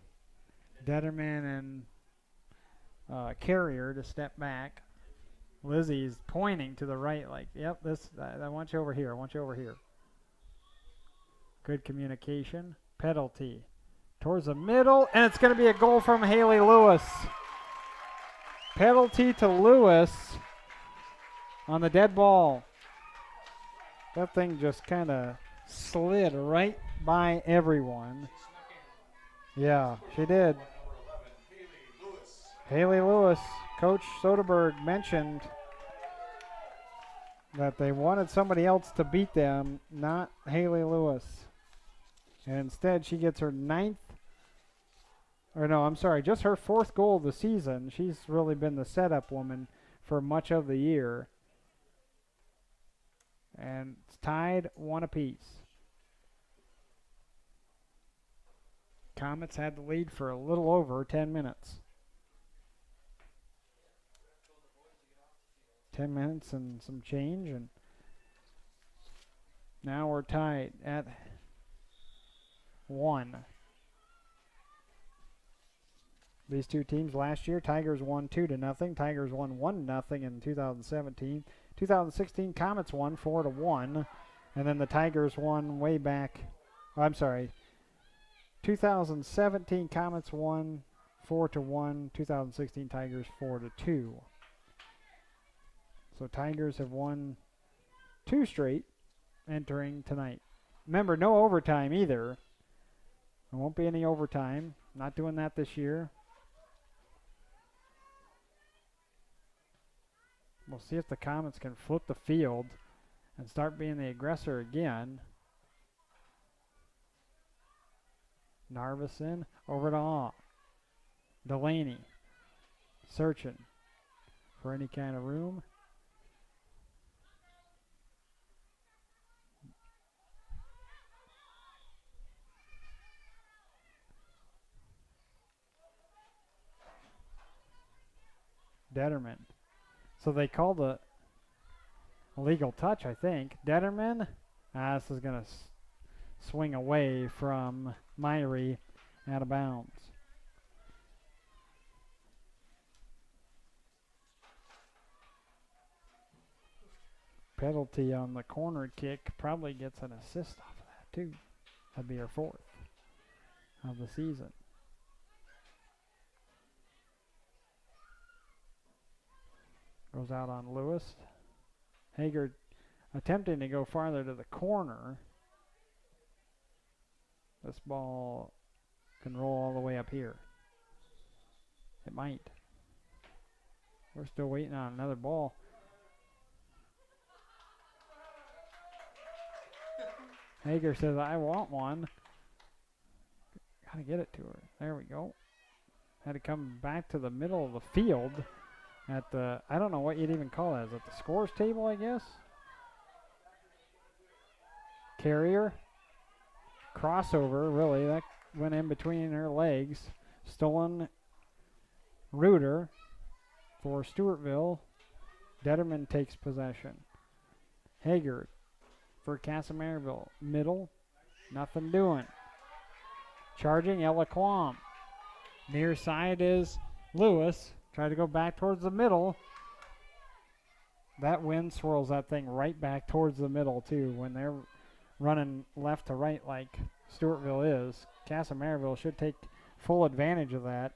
Detterman and Carrier to step back. Lizzie's pointing to the right like, yep, I want you over here. I want you over here. Good communication. Penalty towards the middle, and it's going to be a goal from Haley Lewis. Penalty to Lewis on the dead ball. That thing just kind of slid right by everyone. Yeah, she did. Haley Lewis. Coach Soderberg mentioned that they wanted somebody else to beat them, not Haley Lewis. And instead, she gets her just her fourth goal of the season. She's really been the setup woman for much of the year. And it's tied 1 apiece. KoMets had the lead for a little over 10 minutes. 10 minutes and some change, and now we're tied at 1. These two teams last year, Tigers won 2-0. Tigers won 1-0 in 2017. 2016, KoMets won 4-1, and then the Tigers won way back. 2017, KoMets won 4-1. 2016, Tigers 4-2. So Tigers have won 2 straight entering tonight. Remember, no overtime either. There won't be any overtime. Not doing that this year. We'll see if the KoMets can flip the field and start being the aggressor again. Narveson over to Aw. Delaney searching for any kind of room. Detterman. So they called a illegal touch, I think. Detterman. This is going to swing away from Myrie out of bounds. Penalty on the corner kick. Probably gets an assist off of that, too. That'd be her 4th of the season. Goes out on Lewis. Hager attempting to go farther to the corner. This ball can roll all the way up here. It might. We're still waiting on another ball. Hager says, I want one. Gotta get it to her. There we go. Had to come back to the middle of the field. At the, I don't know what you'd even call that. Is it the scores table, I guess? Carrier. Crossover, really. That went in between her legs. Stolen Reuter for Stewartville. Detterman takes possession. Hager for Kasson. Middle. Nothing doing. Charging Ella Quam. Near side is Lewis. Try to go back towards the middle. That wind swirls that thing right back towards the middle, too. When they're running left to right like Stewartville is, Kasson should take full advantage of that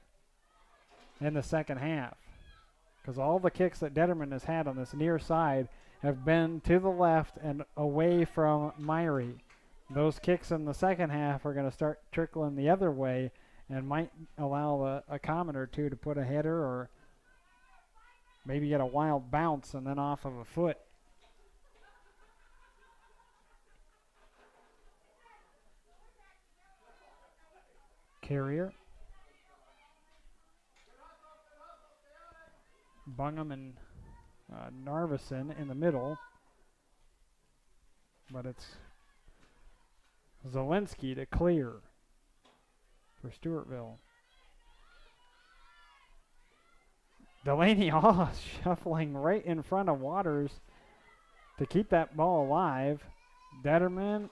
in the second half. Because all the kicks that Detterman has had on this near side have been to the left and away from Myrie. Those kicks in the second half are going to start trickling the other way and might allow a KoMet or two to put a header or maybe get a wild bounce and then off of a foot. Carrier. Bungham and Narveson in the middle. But it's Zielinski to clear for Stewartville. Delaney Hall shuffling right in front of Waters to keep that ball alive. Detterman,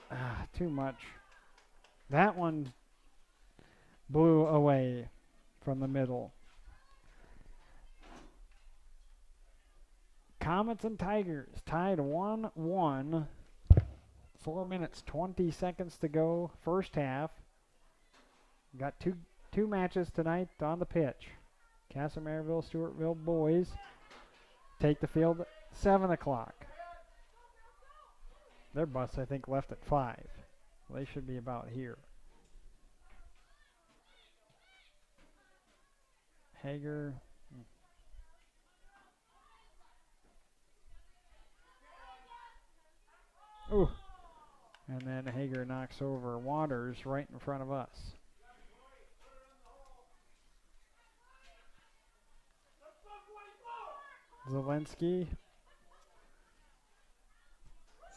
too much. That one blew away from the middle. KoMets and Tigers tied 1-1. 4 minutes, 20 seconds to go. First half. Got two matches tonight on the pitch. Kasson, Stewartville boys take the field at 7 o'clock. Their bus, I think, left at 5. They should be about here. Hager. Ooh. And then Hager knocks over Waters right in front of us. Zielinski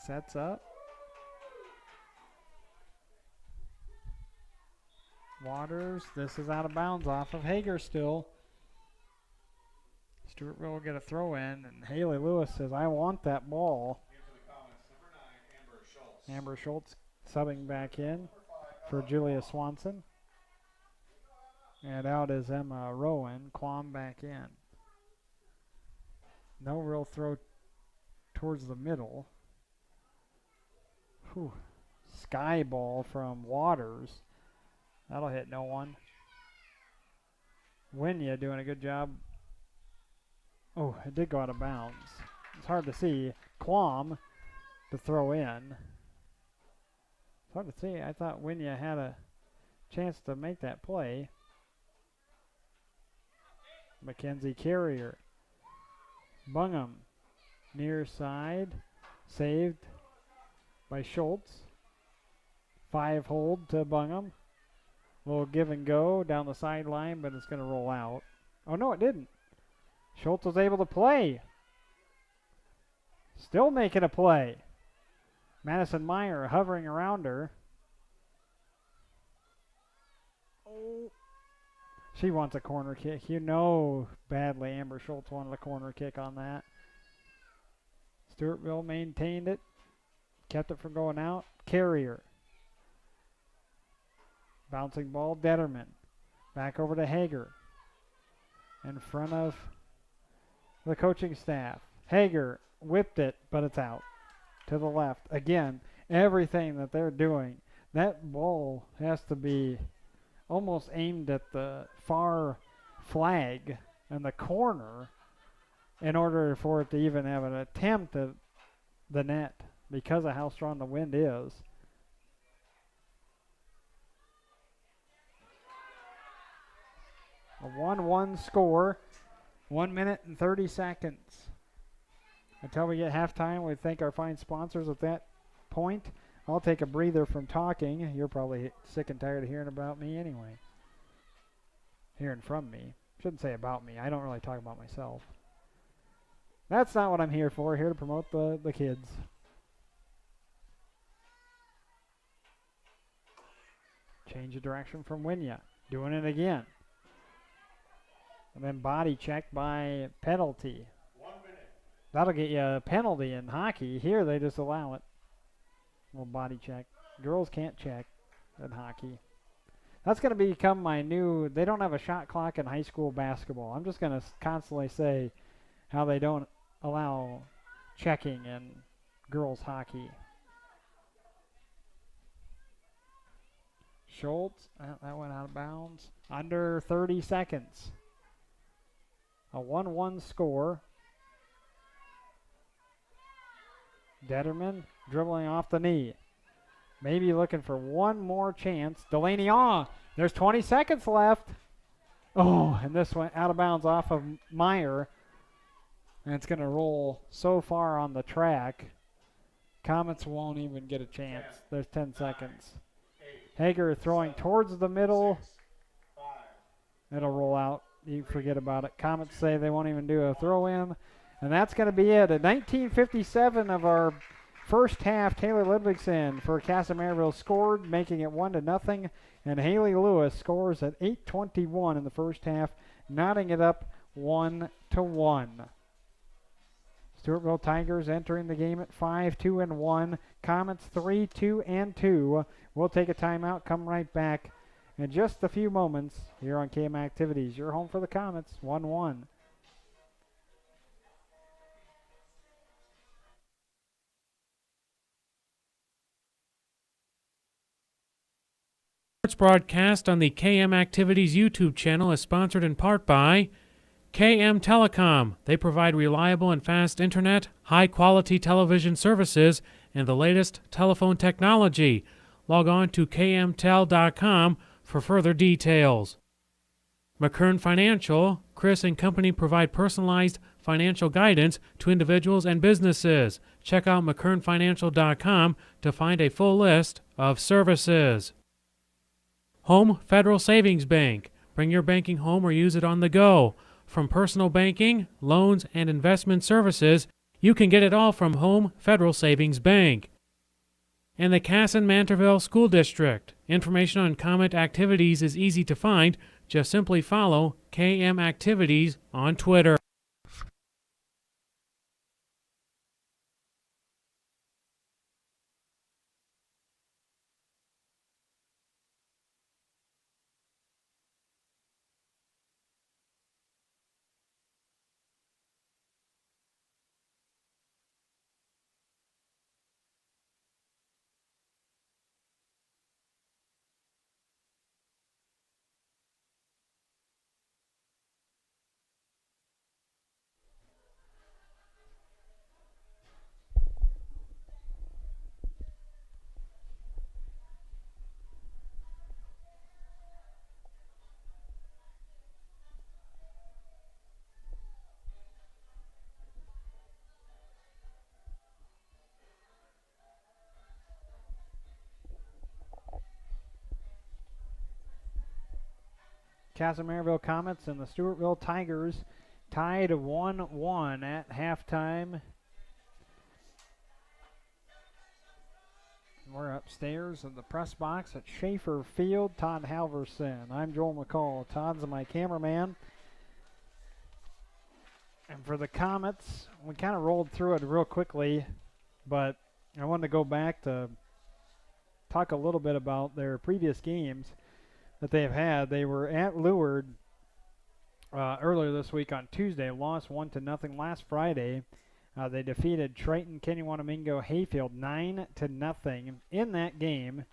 sets up. Waters, this is out of bounds off of Hager still. Stewartville will get a throw in, and Haley Lewis says, I want that ball. Amber Schultz subbing back in for Julia Swanson. And out is Emma Rowan. Quam back in. No real throw towards the middle. Whew. Sky ball from Waters. That'll hit no one. Winya doing a good job. Oh, it did go out of bounds. It's hard to see. Quam to throw in. It's hard to see. I thought Winya had a chance to make that play. Mackenzie Carrier. Bungham. Near side. Saved by Schultz. 5 hold to Bungham. Little give and go down the sideline, but it's going to roll out. Oh, no, it didn't. Schultz was able to play. Still making a play. Madison Meyer hovering around her. Oh. She wants a corner kick. You know badly Amber Schultz wanted a corner kick on that. Stewartville maintained it. Kept it from going out. Carrier. Bouncing ball, Detterman. Back over to Hager. In front of the coaching staff. Hager whipped it, but it's out. To the left. Again, everything that they're doing, that ball has to be almost aimed at the far flag and the corner in order for it to even have an attempt at the net because of how strong the wind is. A 1-1 score, 1 minute and 30 seconds. Until we get halftime, we thank our fine sponsors at that point. I'll take a breather from talking. You're probably sick and tired of hearing about me anyway. Hearing from me. Shouldn't say about me. I don't really talk about myself. That's not what I'm here for. Here to promote the kids. Change of direction from Winya. Doing it again. And then body check by penalty. 1 minute. That'll get you a penalty in hockey. Here they just allow it. Little body check. Girls can't check in hockey. That's going to become my new, they don't have a shot clock in high school basketball. I'm just going to constantly say how they don't allow checking in girls hockey. Schultz, that went out of bounds. Under 30 seconds. A 1-1 score. Detterman dribbling off the knee. Maybe looking for one more chance. Delaney, there's 20 seconds left. Oh, and this went out of bounds off of Meyer. And it's going to roll so far on the track. KoMets won't even get a chance. There's 10 seconds. Hager throwing towards the middle. It'll roll out. You forget about it. KoMets say they won't even do a throw-in. And that's going to be it. At 19:57 of our first half, Taylor Ludwigson for Kasson scored, making it 1-0. And Haley Lewis scores at 8:21 in the first half, knotting it up 1-1. Stewartville Tigers entering the game at 5-2-1. KoMets 3-2-2. We'll take a timeout, come right back in just a few moments here on KM Activities. You're home for the KoMets, 1-1. Sports broadcast on the KM Activities YouTube channel is sponsored in part by KM Telecom. They provide reliable and fast internet, high-quality television services, and the latest telephone technology. Log on to kmtel.com for further details. McKern Financial. Chris and company provide personalized financial guidance to individuals and businesses. Check out mckernfinancial.com to find a full list of services. Home Federal Savings Bank. Bring your banking home or use it on the go. From personal banking, loans, and investment services, you can get it all from Home Federal Savings Bank. And the Kasson Mantorville School District. Information on KoMet activities is easy to find. Just simply follow KM Activities on Twitter. Kasson KoMets and the Stewartville Tigers tied 1-1 at halftime. We're upstairs in the press box at Schaefer Field. Todd Halverson. I'm Joel McCall. Todd's my cameraman. And for the KoMets, we kind of rolled through it real quickly, but I wanted to go back to talk a little bit about their previous games that they've had. They were at Leward earlier this week on Tuesday, lost 1-0 last Friday. They defeated Triton, Kennewamingo, Hayfield 9-0. In that game,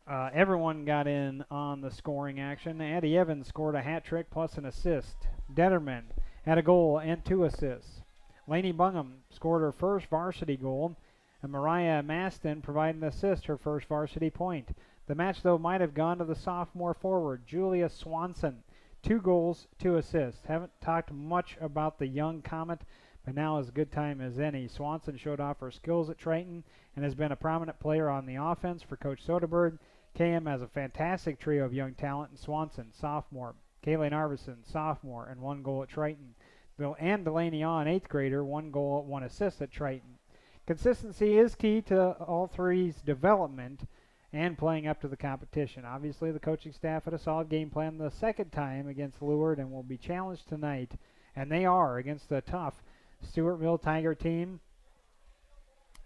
everyone got in on the scoring action. Addie Evans scored a hat trick plus an assist. Detterman had a goal and 2 assists. Lainey Bungham scored her first varsity goal, and Mariah Maston provided an assist, her first varsity point. The match, though, might have gone to the sophomore forward, Julia Swanson. 2 goals, 2 assists. Haven't talked much about the young KoMet, but now is a good time as any. Swanson showed off her skills at Triton and has been a prominent player on the offense for Coach Soderberg. KM has a fantastic trio of young talent in Swanson, sophomore. Kaylee Narvison, sophomore, and 1 goal at Triton. And Delaney, 8th grader, 1 goal, 1 assist at Triton. Consistency is key to all three's development and playing up to the competition. Obviously, the coaching staff had a solid game plan the second time against Leward and will be challenged tonight, and they are, against the tough Stewartville Tiger team.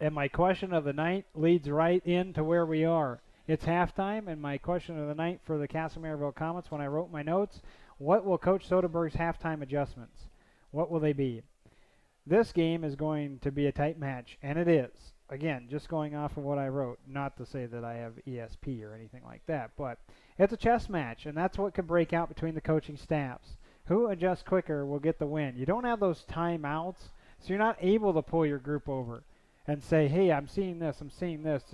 And my question of the night leads right into where we are. It's halftime, and my question of the night for the Kasson KoMets, when I wrote my notes, what will Coach Soderberg's halftime adjustments? What will they be? This game is going to be a tight match, and it is. Again, just going off of what I wrote, not to say that I have ESP or anything like that, but it's a chess match, and that's what could break out between the coaching staffs. Who adjusts quicker will get the win. You don't have those timeouts, so you're not able to pull your group over and say, hey, I'm seeing this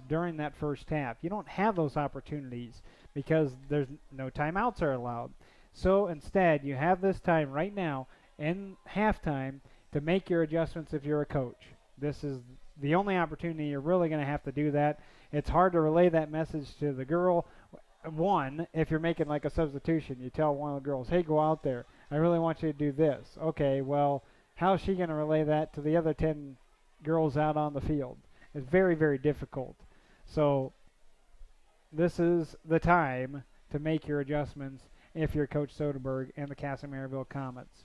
during that first half. You don't have those opportunities because there's no timeouts are allowed. So instead, you have this time right now in halftime to make your adjustments if you're a coach. This is the only opportunity you're really going to have to do that. It's hard to relay that message to the girl. One, if you're making like a substitution, you tell one of the girls, hey, go out there. I really want you to do this. Okay, well, how is she going to relay that to the other 10 girls out on the field? It's very, very difficult. So this is the time to make your adjustments if you're Coach Soderberg and the Kasson KoMets.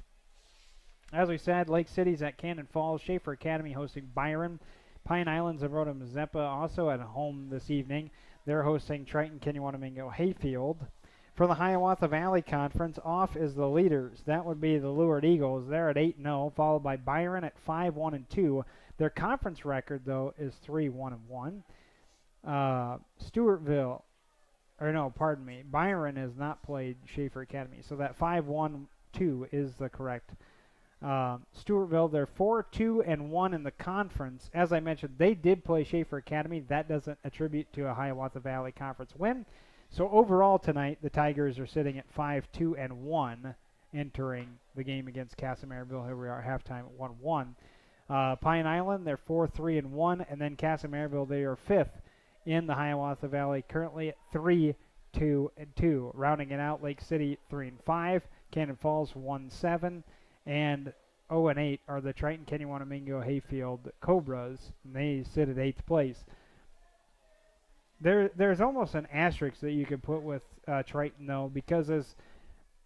As we said, Lake City's at Cannon Falls. Schaefer Academy hosting Byron. Pine Islands and Rhoda Mazeppa also at home this evening. They're hosting Triton Kennewamingo Hayfield. For the Hiawatha Valley Conference, off is the leaders. That would be the Luard Eagles. They're at 8-0, followed by Byron at 5-1-2. Their conference record, though, is 3-1-1. Byron has not played Schaefer Academy, so that 5-1-2 is the correct. Stewartville, they're 4-2-1 in the conference. As I mentioned, they did play Schaefer Academy. That doesn't attribute to a Hiawatha Valley Conference win. So overall tonight, the Tigers are sitting at 5-2-1 entering the game against Kasson. Here we are at halftime at 1-1. Pine Island, they're 4-3-1, and then Kasson, they are 5th in the Hiawatha Valley, currently at 3-2-2. Rounding it out, Lake City 3-5, Cannon Falls 1-7, and 0-8 are the Triton Kennewamingo Hayfield Cobras, and they sit at 8th place. There's almost an asterisk that you could put with Triton, though, because as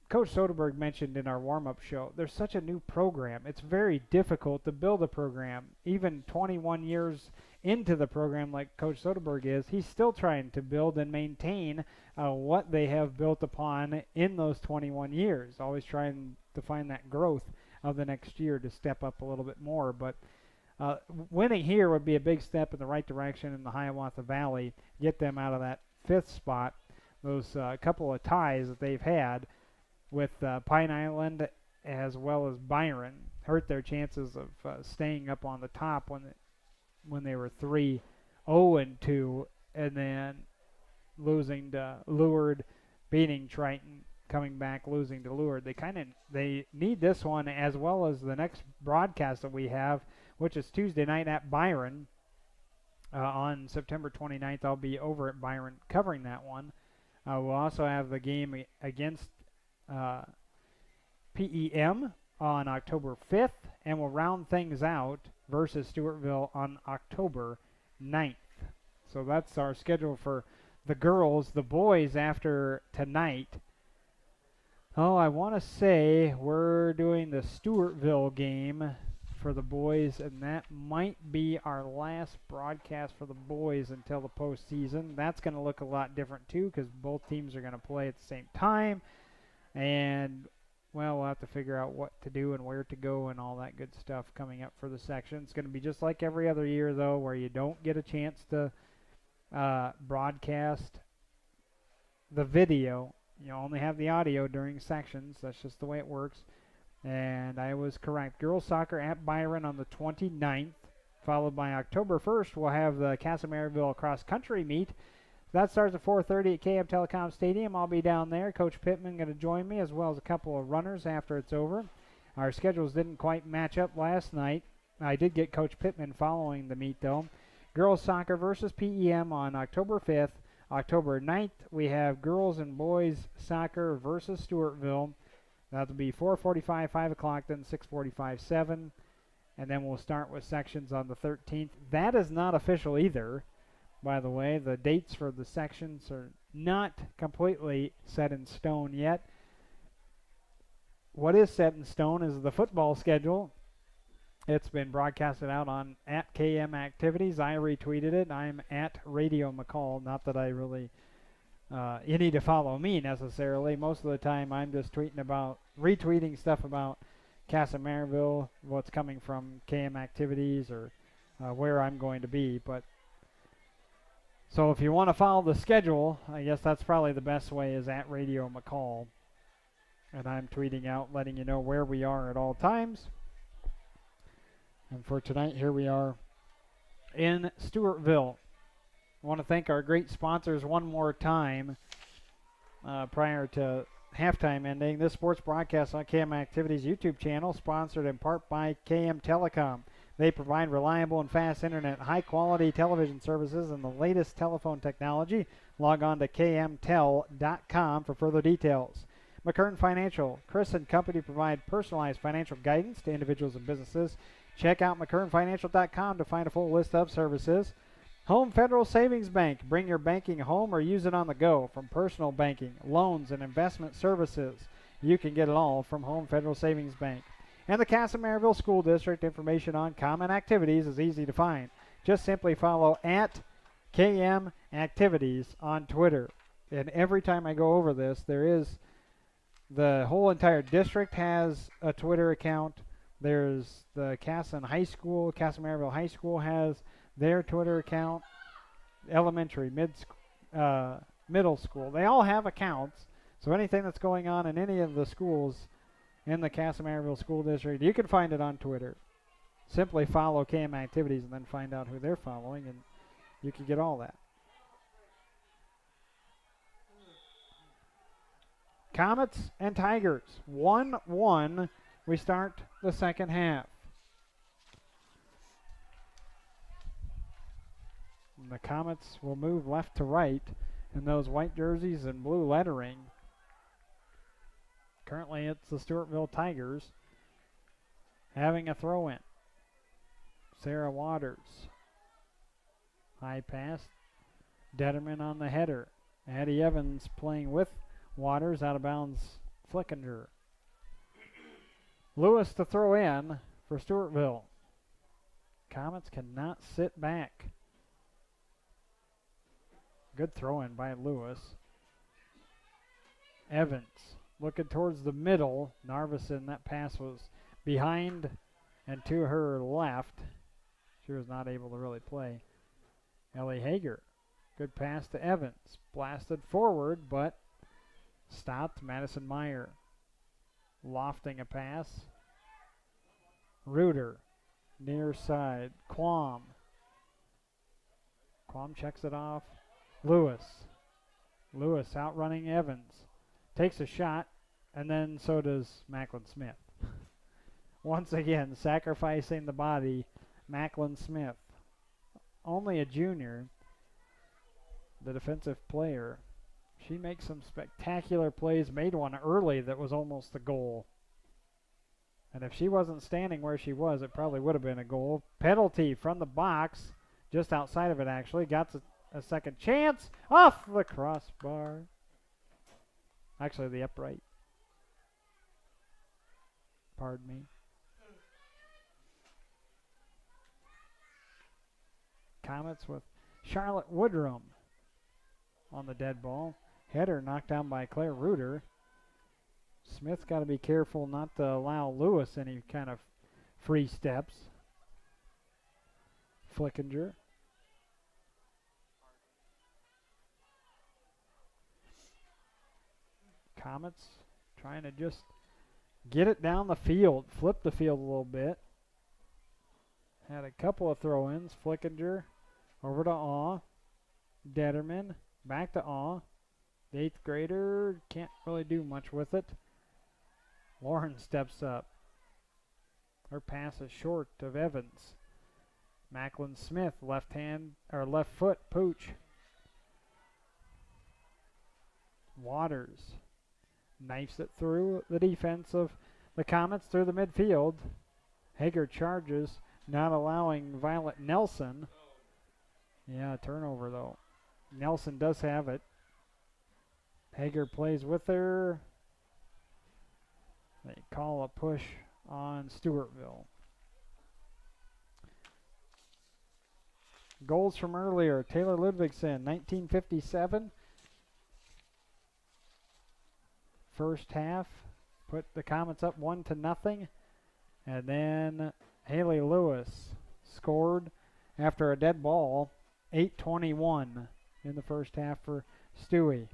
Coach Soderberg mentioned in our warm-up show, there's such a new program. It's very difficult to build a program. Even 21 years into the program like Coach Soderberg is, he's still trying to build and maintain what they have built upon in those 21 years, always trying to find that growth of the next year to step up a little bit more. But winning here would be a big step in the right direction in the Hiawatha Valley, get them out of that 5th spot. Those couple of ties that they've had with Pine Island as well as Byron hurt their chances of staying up on the top when they were 3-0-2 and then losing to Luard, beating Triton, coming back, losing to Luard. They need this one as well as the next broadcast that we have, which is Tuesday night at Byron. On September 29th, I'll be over at Byron covering that one. We'll also have the game against PEM on October 5th, and we'll round things out versus Stewartville on October 9th. So that's our schedule for the girls. The boys after tonight, I want to say we're doing the Stewartville game for the boys, and that might be our last broadcast for the boys until the postseason. That's going to look a lot different too, because both teams are going to play at the same time, and we'll have to figure out what to do and where to go and all that good stuff coming up for the section. It's going to be just like every other year, though, where you don't get a chance to broadcast the video. You only have the audio during sections. That's just the way it works. And I was correct. Girls soccer at Byron on the 29th, followed by October 1st. We'll have the Kasson cross-country meet. That starts at 4:30 at KM Telecom Stadium. I'll be down there. Coach Pittman going to join me, as well as a couple of runners after it's over. Our schedules didn't quite match up last night. I did get Coach Pittman following the meet, though. Girls soccer versus PEM on October 5th. October 9th, we have girls and boys soccer versus Stewartville. That'll be 4:45, 5 o'clock, then 6:45, 7. And then we'll start with sections on the 13th. That is not official either, by the way. The dates for the sections are not completely set in stone yet. What is set in stone is the football schedule. It's been broadcasted out on at KM Activities. I retweeted it. I'm at Radio McCall. Not that I really you need to follow me necessarily. Most of the time, I'm just retweeting stuff about Kasson Mantorville, what's coming from KM Activities, or where I'm going to be. But so if you want to follow the schedule, I guess that's probably the best way, is at Radio McCall. And I'm tweeting out, letting you know where we are at all times. And for tonight, here we are in Stewartville. I want to thank our great sponsors one more time prior to halftime ending. This sports broadcast on KM Activities YouTube channel, sponsored in part by KM Telecom. They provide reliable and fast internet, high-quality television services, and the latest telephone technology. Log on to kmtel.com for further details. McKern Financial. Chris and company provide personalized financial guidance to individuals and businesses. Check out McKernFinancial.com to find a full list of services. Home Federal Savings Bank. Bring your banking home or use it on the go. From personal banking, loans, and investment services, you can get it all from Home Federal Savings Bank. And the Kasson Mantorville School District. Information on common activities is easy to find. Just simply follow at KM Activities on Twitter. And every time I go over this, the whole entire district has a Twitter account. There's the Kasson High School, Kasson Mantorville High School has their Twitter account. Elementary, middle school, they all have accounts. So anything that's going on in any of the schools in the Kasson Mantorville School District, you can find it on Twitter. Simply follow KM Activities and then find out who they're following, and you can get all that. KoMets and Tigers, 1-1. We start the second half. And the KoMets will move left to right in those white jerseys and blue lettering. Currently, it's the Stewartville Tigers having a throw-in. Sarah Waters. High pass. Detterman on the header. Addie Evans playing with Waters, out of bounds, Flickinger. Lewis to throw in for Stewartville. KoMets cannot sit back. Good throw in by Lewis. Evans looking towards the middle. Narveson, that pass was behind and to her left. She was not able to really play. Ellie Hager. Good pass to Evans. Blasted forward, but stopped. Madison Meyer lofting a pass. Reuter near side. Quam checks it off. Lewis outrunning Evans. Takes a shot, and then so does Macklin Smith. Once again, sacrificing the body, Macklin Smith. Only a junior, the defensive player. She makes some spectacular plays, made one early that was almost a goal. And if she wasn't standing where she was, it probably would have been a goal. Penalty from the box, just outside of it actually. Got a second chance, off the crossbar. Actually, the upright. Pardon me. KoMets with Charlotte Woodrum on the dead ball. Header knocked down by Claire Reuter. Smith's got to be careful not to allow Lewis any kind of free steps. Flickinger. KoMets trying to just get it down the field, flip the field a little bit. Had a couple of throw-ins. Flickinger over to Awe. Detterman back to Awe. The 8th grader can't really do much with it. Lauren steps up. Her pass is short of Evans. Macklin Smith, left foot pooch. Waters knifes it through the defense of the KoMets through the midfield. Hager charges, not allowing Violet Nelson. Yeah, turnover though. Nelson does have it. Hager plays with her. They call a push on Stewartville. Goals from earlier. Taylor Ludvigsen, 1957. First half, put the KoMets up 1-0. And then Haley Lewis scored after a dead ball, 8:21 in the first half for Stewie.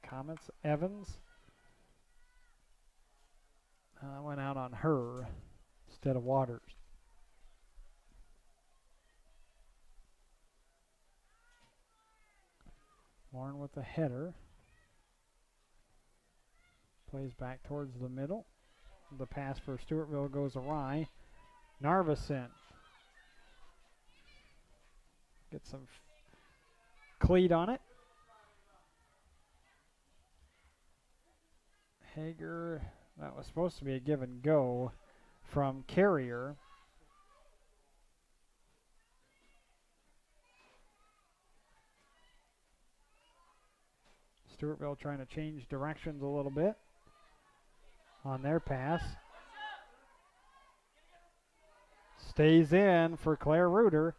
KoMets, Evans. Went out on her instead of Waters. Warren with the header. Plays back towards the middle. The pass for Stewartville goes awry. Narveson gets some cleat on it. Hager, that was supposed to be a give and go from Carrier. Stewartville trying to change directions a little bit on their pass. Stays in for Claire Reuter.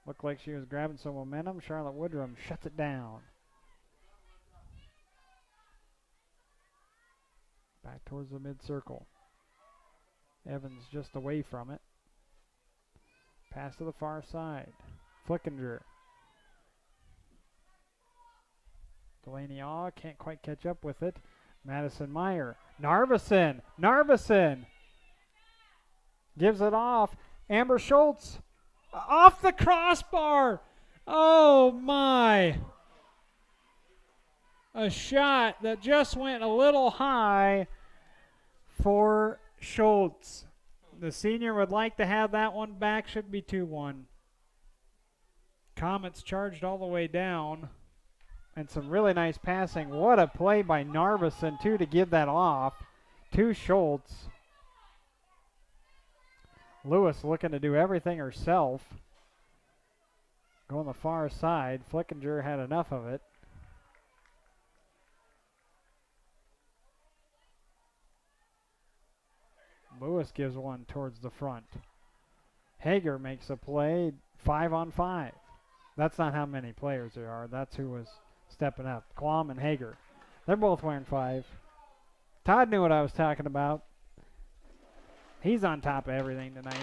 Looked like she was grabbing some momentum. Charlotte Woodrum shuts it down. Back towards the mid-circle. Evans just away from it. Pass to the far side. Flickinger. Delaney can't quite catch up with it. Madison Meyer. Narveson. Narveson gives it off. Amber Schultz off the crossbar. Oh my. A shot that just went a little high for Schultz. The senior would like to have that one back. Should be 2-1. KoMets charged all the way down. And some really nice passing. What a play by Narveson, too, to give that off to Schultz. Lewis looking to do everything herself. Go on the far side. Flickinger had enough of it. Lewis gives one towards the front. Hager makes a play 5-on-5. That's not how many players there are. That's who was stepping up. Klom and Hager. They're both wearing 5. Todd knew what I was talking about. He's on top of everything tonight.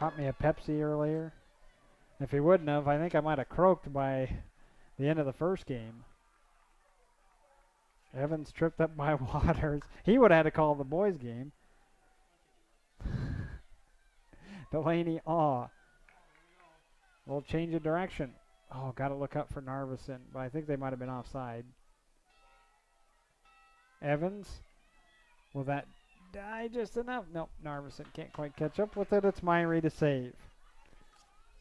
Caught me a Pepsi earlier. If he wouldn't have, I think I might have croaked by the end of the first game. Evans tripped up by Waters. He would have had to call the boys' game. Delaney, little change of direction. Oh, got to look up for Narveson, but I think they might have been offside. Evans, will that die just enough? Nope, Narveson can't quite catch up with it. It's Myrie to save.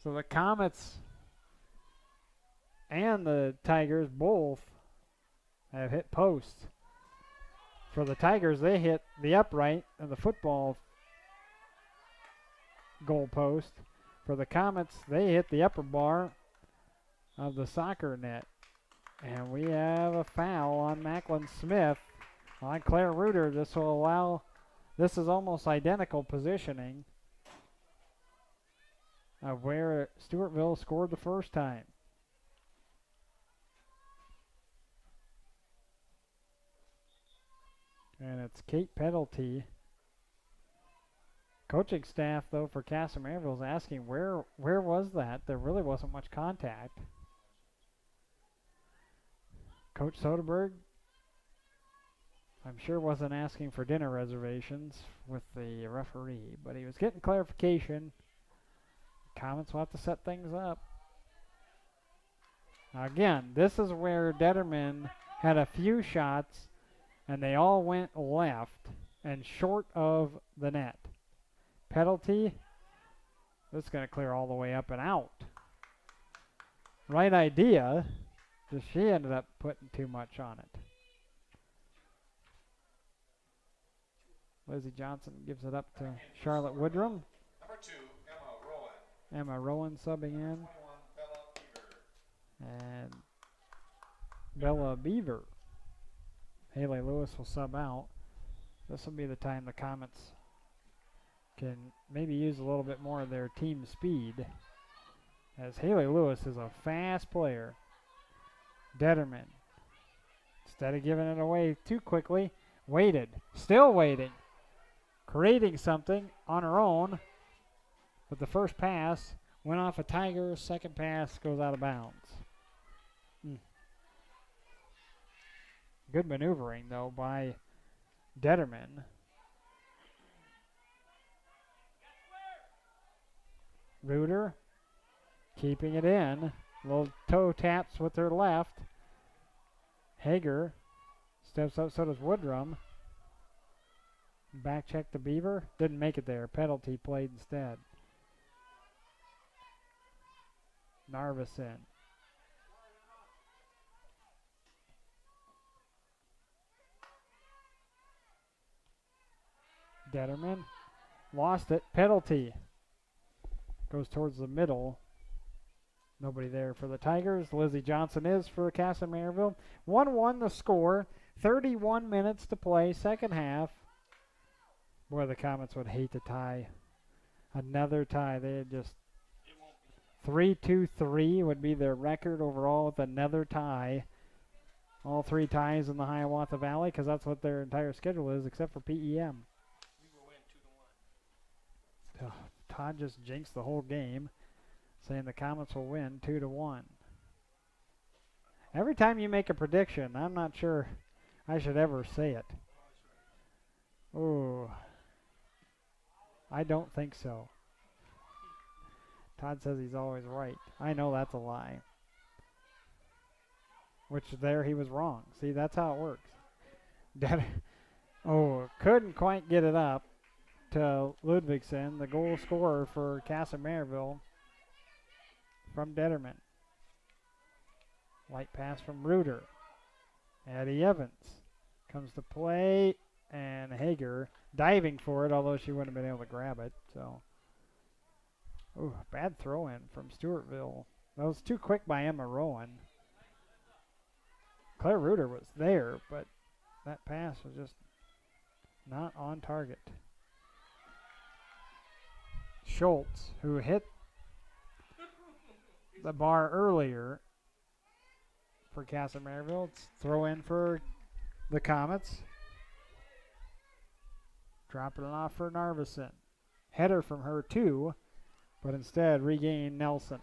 So the KoMets and the Tigers both have hit posts. For the Tigers, they hit the upright of the football goal post. For the KoMets, they hit the upper bar of the soccer net. And we have a foul on Macklin Smith. On Claire Reuter, this will allow, this is almost identical positioning of where Stewartville scored the first time. And it's Kate Penalty. Coaching staff, though, for Kasson Mantorville is asking where was that? There really wasn't much contact. Coach Soderberg, I'm sure wasn't asking for dinner reservations with the referee, but he was getting clarification. KoMets will have to set things up. Now again, this is where Detterman had a few shots, and they all went left and short of the net. Penalty. This is going to clear all the way up and out. Right idea. Just she ended up putting too much on it. Lizzie Johnson gives it up to Charlotte Woodrum. Number 2, Emma Rowan. Emma Rowan subbing in. 21, Bella Beaver. And Bella Beaver. Haley Lewis will sub out. This will be the time the KoMets can maybe use a little bit more of their team speed, as Haley Lewis is a fast player. Detterman, instead of giving it away too quickly, waited, still waiting, creating something on her own. But the first pass went off a Tiger, second pass goes out of bounds. Good maneuvering, though, by Detterman. Reuter keeping it in. Little toe taps with her left. Hager steps up, so does Woodrum. Back check the Beaver. Didn't make it there. Penalty played instead. Narveson. Detterman lost it. Penalty. Goes towards the middle. Nobody there for the Tigers. Lizzie Johnson is for Kasson Mantorville. 1-1 the score. 31 minutes to play. Second half. Boy, the KoMets would hate to tie. Another tie. They had just 3-2-3 would be their record overall with another tie. All three ties in the Hiawatha Valley, because that's what their entire schedule is, except for PEM. We will win 2-1. Todd just jinxed the whole game, saying the KoMets will win 2-1. Every time you make a prediction, I'm not sure I should ever say it. Oh, I don't think so. Todd says he's always right. I know that's a lie. Which there he was wrong. See, that's how it works. Couldn't quite get it up to Ludvigsen, the goal scorer for Kasson Mantorville from Detterman. Light pass from Reuter. Addie Evans comes to play, and Hager diving for it, although she wouldn't have been able to grab it. So, bad throw in from Stewartville. That was too quick by Emma Rowan. Claire Reuter was there, but that pass was just not on target. Schultz, who hit the bar earlier for Kasson Mantorville. It's throw in for the KoMets. Dropping it off for Narveson. Header from her too, but instead regained Nelson.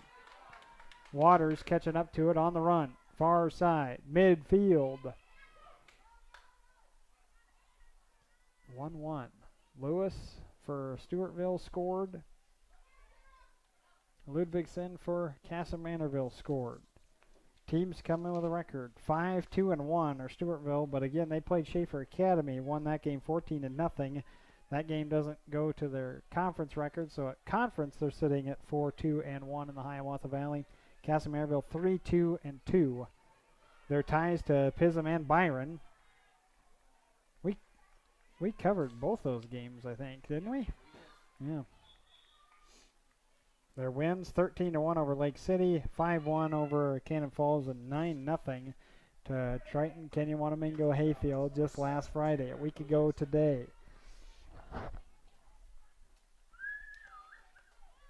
Waters catching up to it on the run. Far side, midfield. 1-1. Lewis for Stewartville scored. Ludvigsen for Kasson Mantorville scored. Teams come in with a record 5-2-1 or Stewartville, but again they played Schaefer Academy, won that game 14-0. That game doesn't go to their conference record, so at conference they're sitting at 4-2-1 in the Hiawatha Valley. Kasson Mantorville 3-2-2. Their ties to Pism and Byron. We covered both those games, I think, didn't we? Yeah. Their wins 13-1 over Lake City, 5-1 over Cannon Falls, and 9-0 to Triton Canyon Wanamingo Hayfield just last Friday, a week ago today.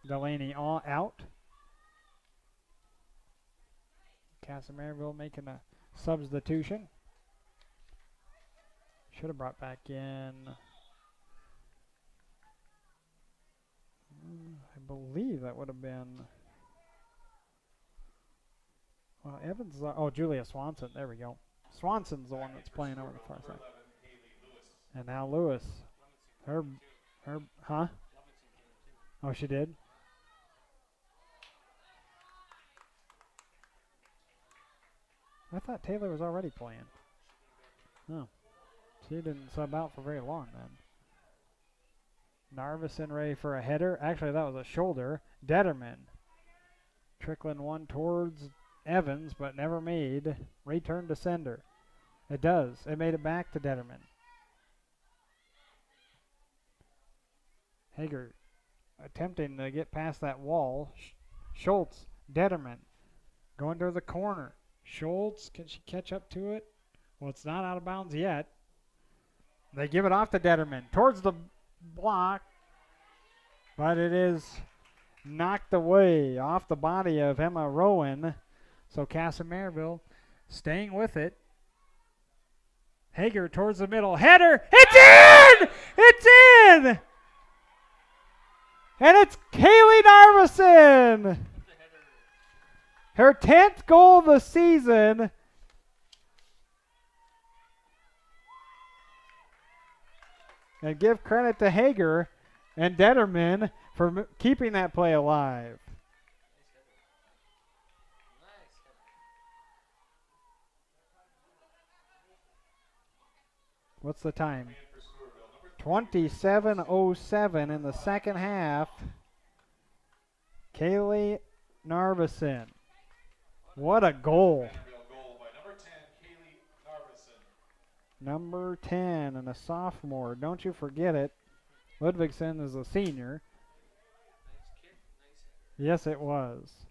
Delaney all out. Kasson Mantorville making a substitution. Should have brought back in, I believe that would have been, well, Evans, Julia Swanson, there we go. Swanson's the one that's playing over the far side. And now Lewis, huh? Oh, she did? I thought Taylor was already playing. Oh. She didn't sub out for very long then. Narveson ready for a header. Actually, that was a shoulder. Detterman. Trickling one towards Evans, but never made. Return to sender. It does. It made it back to Detterman. Hager attempting to get past that wall. Schultz. Detterman. Going to the corner. Schultz, can she catch up to it? Well, it's not out of bounds yet. They give it off to Detterman towards the block, but it is knocked away off the body of Emma Rowan. So Kasson Mantorville staying with it. Hager towards the middle. Header. It's in! It's in! And it's Kaylee Narveson. Her 10th goal of the season. And give credit to Hager and Detterman for keeping that play alive. What's the time? 27:07 in the second half. Kaylee Narveson. What a goal. Goal by number 10, Kaylee Narveson. Number 10 and a sophomore. Don't you forget it. Ludvigsen is a senior. Yes, it was.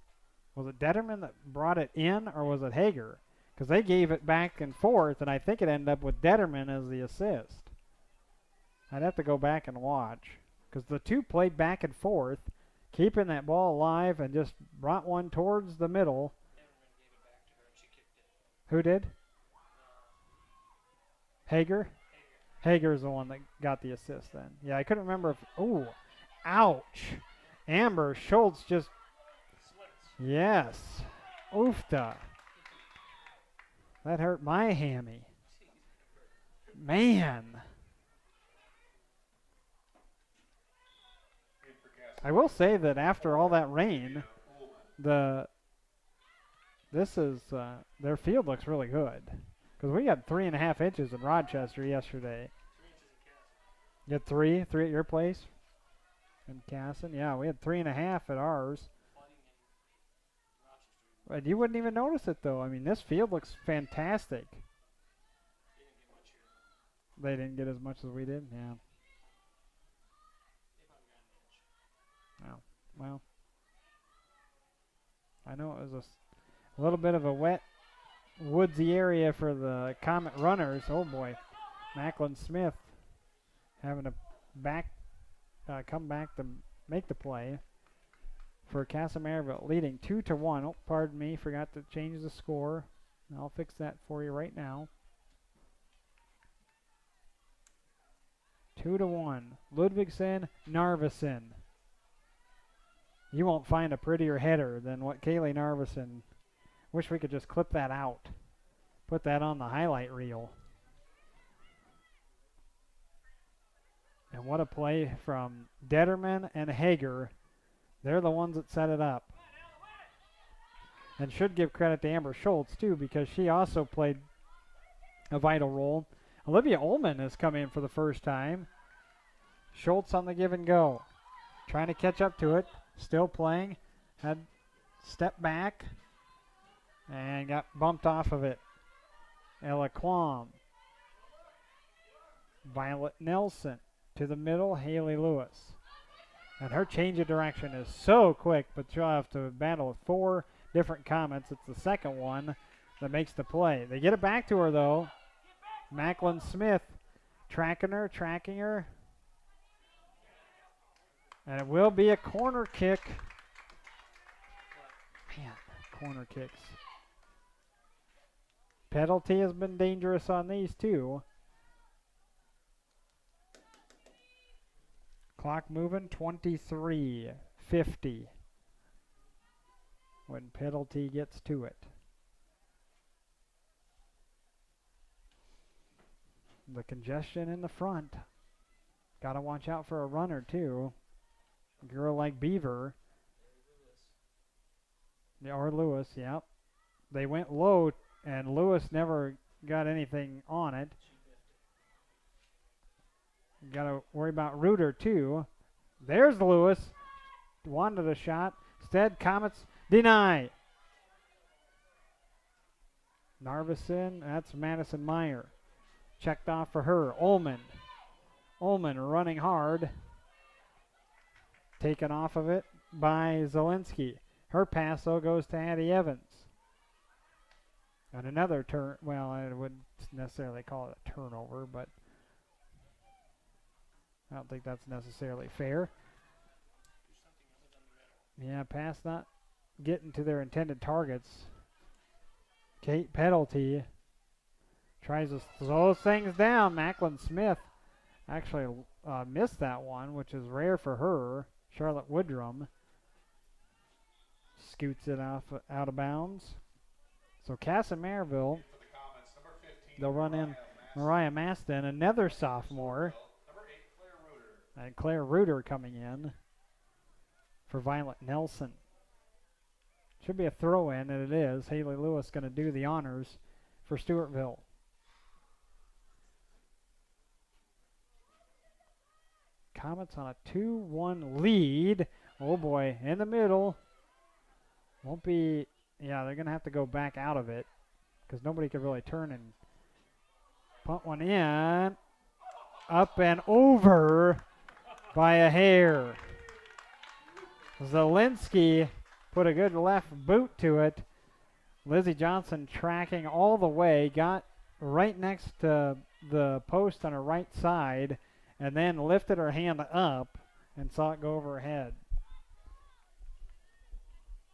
Was it Detterman that brought it in, or was it Hager? Because they gave it back and forth, and I think it ended up with Detterman as the assist. I'd have to go back and watch. Because the two played back and forth, keeping that ball alive, and just brought one towards the middle. Who did? Hager? Hager's the one that got the assist then. Yeah, I couldn't remember if... Ooh, ouch. Amber Schultz just... Yes. Oofta. That hurt my hammy. Man. I will say that after all that rain, their field looks really good. Because we got 3.5 inches in Rochester yesterday. You had three at your place? In Kasson? Yeah, we had 3.5 at ours. But you wouldn't even notice it, though. I mean, this field looks fantastic. They didn't get as much as we did? Yeah. Oh, well. I know it was a little bit of a wet, woodsy area for the Komet runners. Oh, boy. Macklin Smith having to come back to make the play for Kasson Mantorville, leading 2-1. Oh, pardon me, forgot to change the score. I'll fix that for you right now. 2-1. Ludvigsen, Narveson. You won't find a prettier header than what Kaylee Narveson. Wish we could just clip that out. Put that on the highlight reel. And what a play from Detterman and Hager. They're the ones that set it up. And should give credit to Amber Schultz, too, because she also played a vital role. Olivia Ullman has come in for the first time. Schultz on the give and go. Trying to catch up to it. Still playing. Had stepped back. And got bumped off of it. Ella Quam. Violet Nelson. To the middle, Haley Lewis. And her change of direction is so quick, but she'll have to battle with 4 different Komets. It's the second one that makes the play. They get it back to her, though. Macklin Smith tracking her. And it will be a corner kick. Man, corner kicks. Penalty has been dangerous on these, too. Clock moving, 23:50 when penalty gets to it. The congestion in the front. Got to watch out for a runner, too. A girl like Beaver. Or Lewis, yep. They went low, and Lewis never got anything on it. Got to worry about Reuter, too. There's Lewis. Wanted a shot. Instead, Komets deny. Narveson, that's Madison Meyer. Checked off for her. Ullman running hard. Taken off of it by Zielinski. Her pass, though, goes to Addie Evans. And another turn. Well, I wouldn't necessarily call it a turnover, but I don't think that's necessarily fair. Yeah, pass not getting to their intended targets. Kate Penalty tries to slow things down. Macklin Smith actually missed that one, which is rare for her. Charlotte Woodrum scoots it off out of bounds. So Kasson Mantorville, For the KoMets, number 15. they'll run in Mariah Maston, another sophomore, Number 8, Claire Reuter. and Claire Reuter coming in for Violet Nelson. Should be a throw-in, and it is. Haley Lewis going to do the honors for Stewartville. KoMets on a 2-1 lead. Oh boy, in the middle. Won't be, yeah, they're going to have to go back out of it because nobody could really turn and punt one in. Up and over by a hair. Zielinski put a good left boot to it. Lizzie Johnson tracking all the way, got right next to the post on her right side, and then lifted her hand up and saw it go over her head.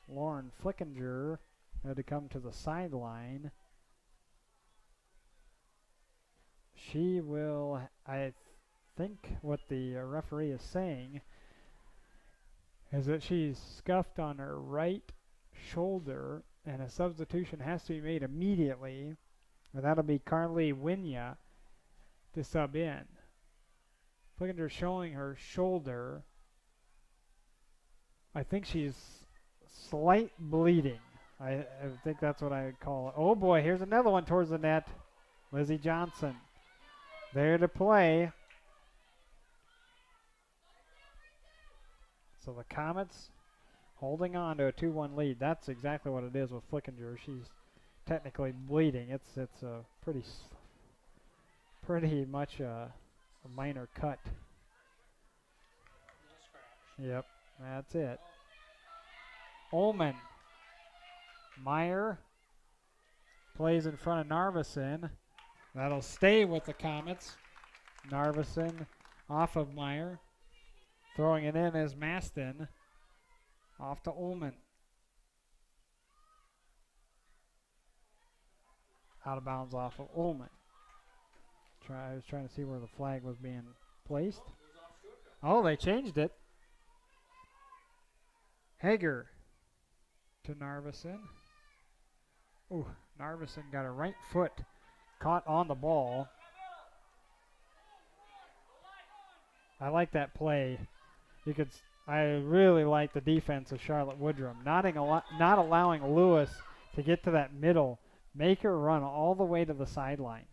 Lauren Flickinger had to come to the sideline. She will, I think what the referee is saying is that she's scuffed on her right shoulder and a substitution has to be made immediately. And that'll be Carly Winya to sub in. Flickinger showing her shoulder. I think she's slight bleeding. I think that's what I would call it. Oh boy, here's another one towards the net. Lizzie Johnson there to play. So the KoMets holding on to a 2-1 lead. That's exactly what it is with Flickinger. She's technically bleeding. It's a pretty much a minor cut. Yep, that's it. Ullman. Meyer plays in front of Narveson. That'll stay with the KoMets. Narveson off of Meyer. Throwing it in is Maston. Off to Ullman. Out of bounds off of Ullman. I was trying to see where the flag was being placed. Oh, they changed it. Hager to Narveson. Ooh, Narveson got her right foot caught on the ball. I like that play. I really like the defense of Charlotte Woodrum, not allowing Lewis to get to that middle, make her run all the way to the sideline,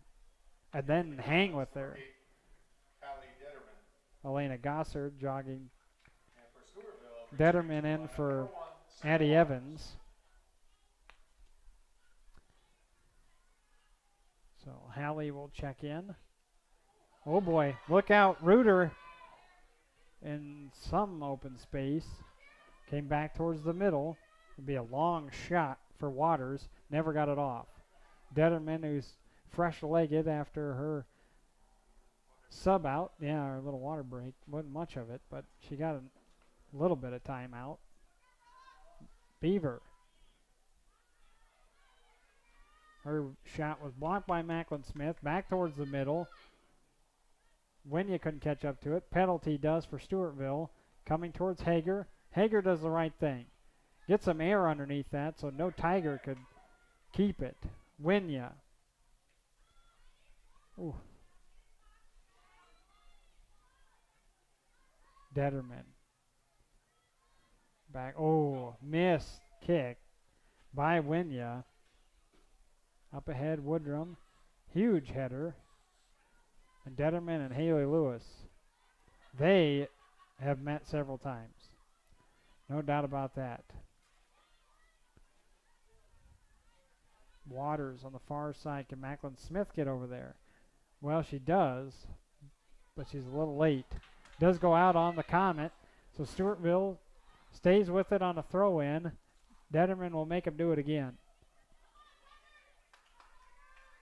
and then hang with her. Elena Gossard jogging. Detterman in for Addie Evans. So Hallie will check in. Oh boy, look out, Reuter in some open space. Came back towards the middle. It'd be a long shot for Waters. Never got it off. Detterman, who's fresh-legged after her sub out. Yeah, her little water break. Wasn't much of it, but she got a little bit of time out. Beaver. Her shot was blocked by Macklin Smith. Back towards the middle. Winya couldn't catch up to it. Penalty does for Stewartville. Coming towards Hager. Hager does the right thing. Get some air underneath that so no Tiger could keep it. Winya. Ooh. Detterman. Back. Oh, missed kick by Winya. Up ahead, Woodrum. Huge header. And Detterman and Haley Lewis. They have met several times. No doubt about that. Waters on the far side. Can Macklin Smith get over there? Well, she does, but she's a little late. Does go out on the Comet. So Stewartville stays with it on a throw-in. Detterman will make him do it again.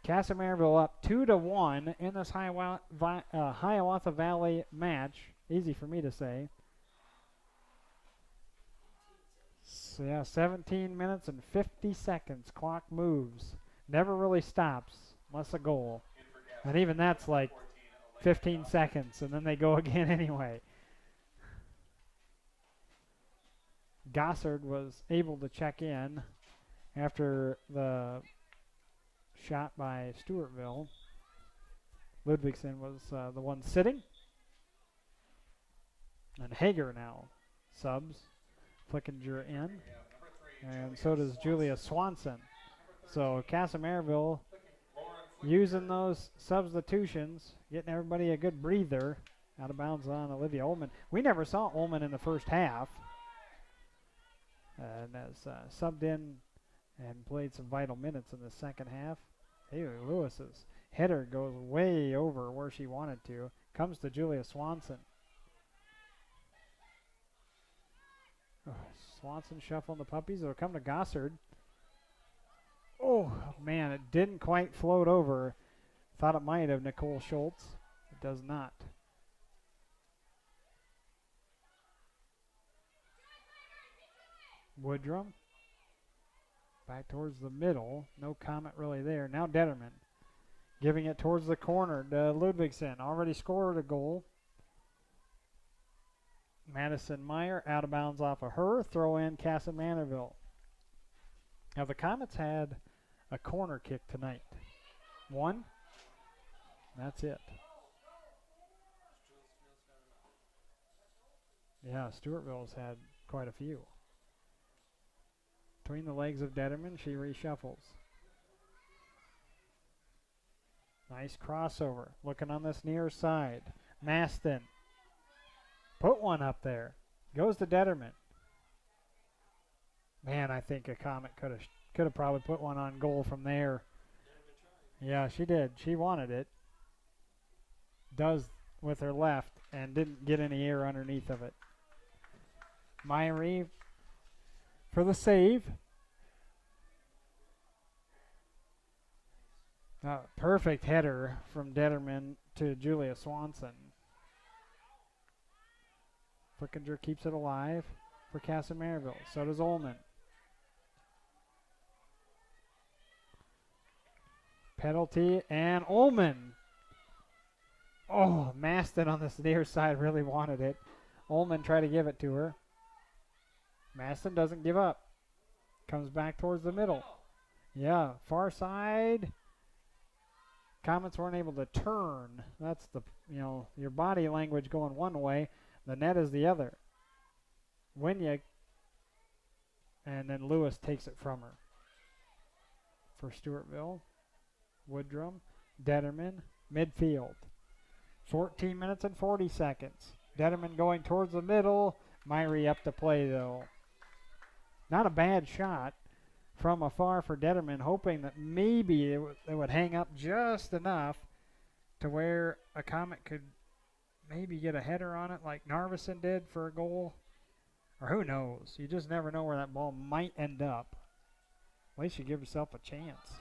Kasson up 2-1 in this Hiawatha Valley match. Easy for me to say. So yeah, 17 minutes and 50 seconds. Clock moves. Never really stops unless a goal. And even that's like 15 seconds, and then they go again anyway. Gossard was able to check in after the shot by Stewartville. Ludwigsen was the one sitting. And Hager now subs. Flickinger in. And so does Julia Swanson. So Kasson using those substitutions, getting everybody a good breather. Out of bounds on Olivia Ullman. We never saw Ullman in the first half. And has subbed in and played some vital minutes in the second half. Haley Lewis's header goes way over where she wanted to. Comes to Julia Swanson. Swanson shuffling the puppies. It'll come to Gossard. Oh, man, it didn't quite float over. Thought it might have, Nicole Schultz. It does not. Woodrum. Back towards the middle. No comment really there. Now Detterman. Giving it towards the corner to Ludwigsen. Already scored a goal. Madison Meyer out of bounds off of her. Throw in Kasson. Now the KoMets had a corner kick tonight. One. That's it. Yeah, Stewartville's had quite a few. Between the legs of Detterman, she reshuffles. Nice crossover. Looking on this near side. Maston. Put one up there. Goes to Detterman. Man, I think a KoMet could have probably put one on goal from there. Yeah, she did. She wanted it. Does with her left and didn't get any air underneath of it. Myrie for the save. Perfect header from Detterman to Julia Swanson. Flickinger keeps it alive for Kasson. So does Ullman. Penalty and Ullman. Oh, Maston on this near side really wanted it. Ullman tried to give it to her. Maston doesn't give up. Comes back towards the middle. Yeah, far side. KoMets weren't able to turn. That's the, your body language going one way. The net is the other. Winyuk. And then Lewis takes it from her. For Stewartville. Woodrum. Detterman. Midfield. 14 minutes and 40 seconds. Detterman going towards the middle. Myrie up to play, though. Not a bad shot from afar for Detterman, hoping that maybe it would hang up just enough to where a KoMet could maybe get a header on it like Narveson did for a goal. Or who knows? You just never know where that ball might end up. At least you give yourself a chance.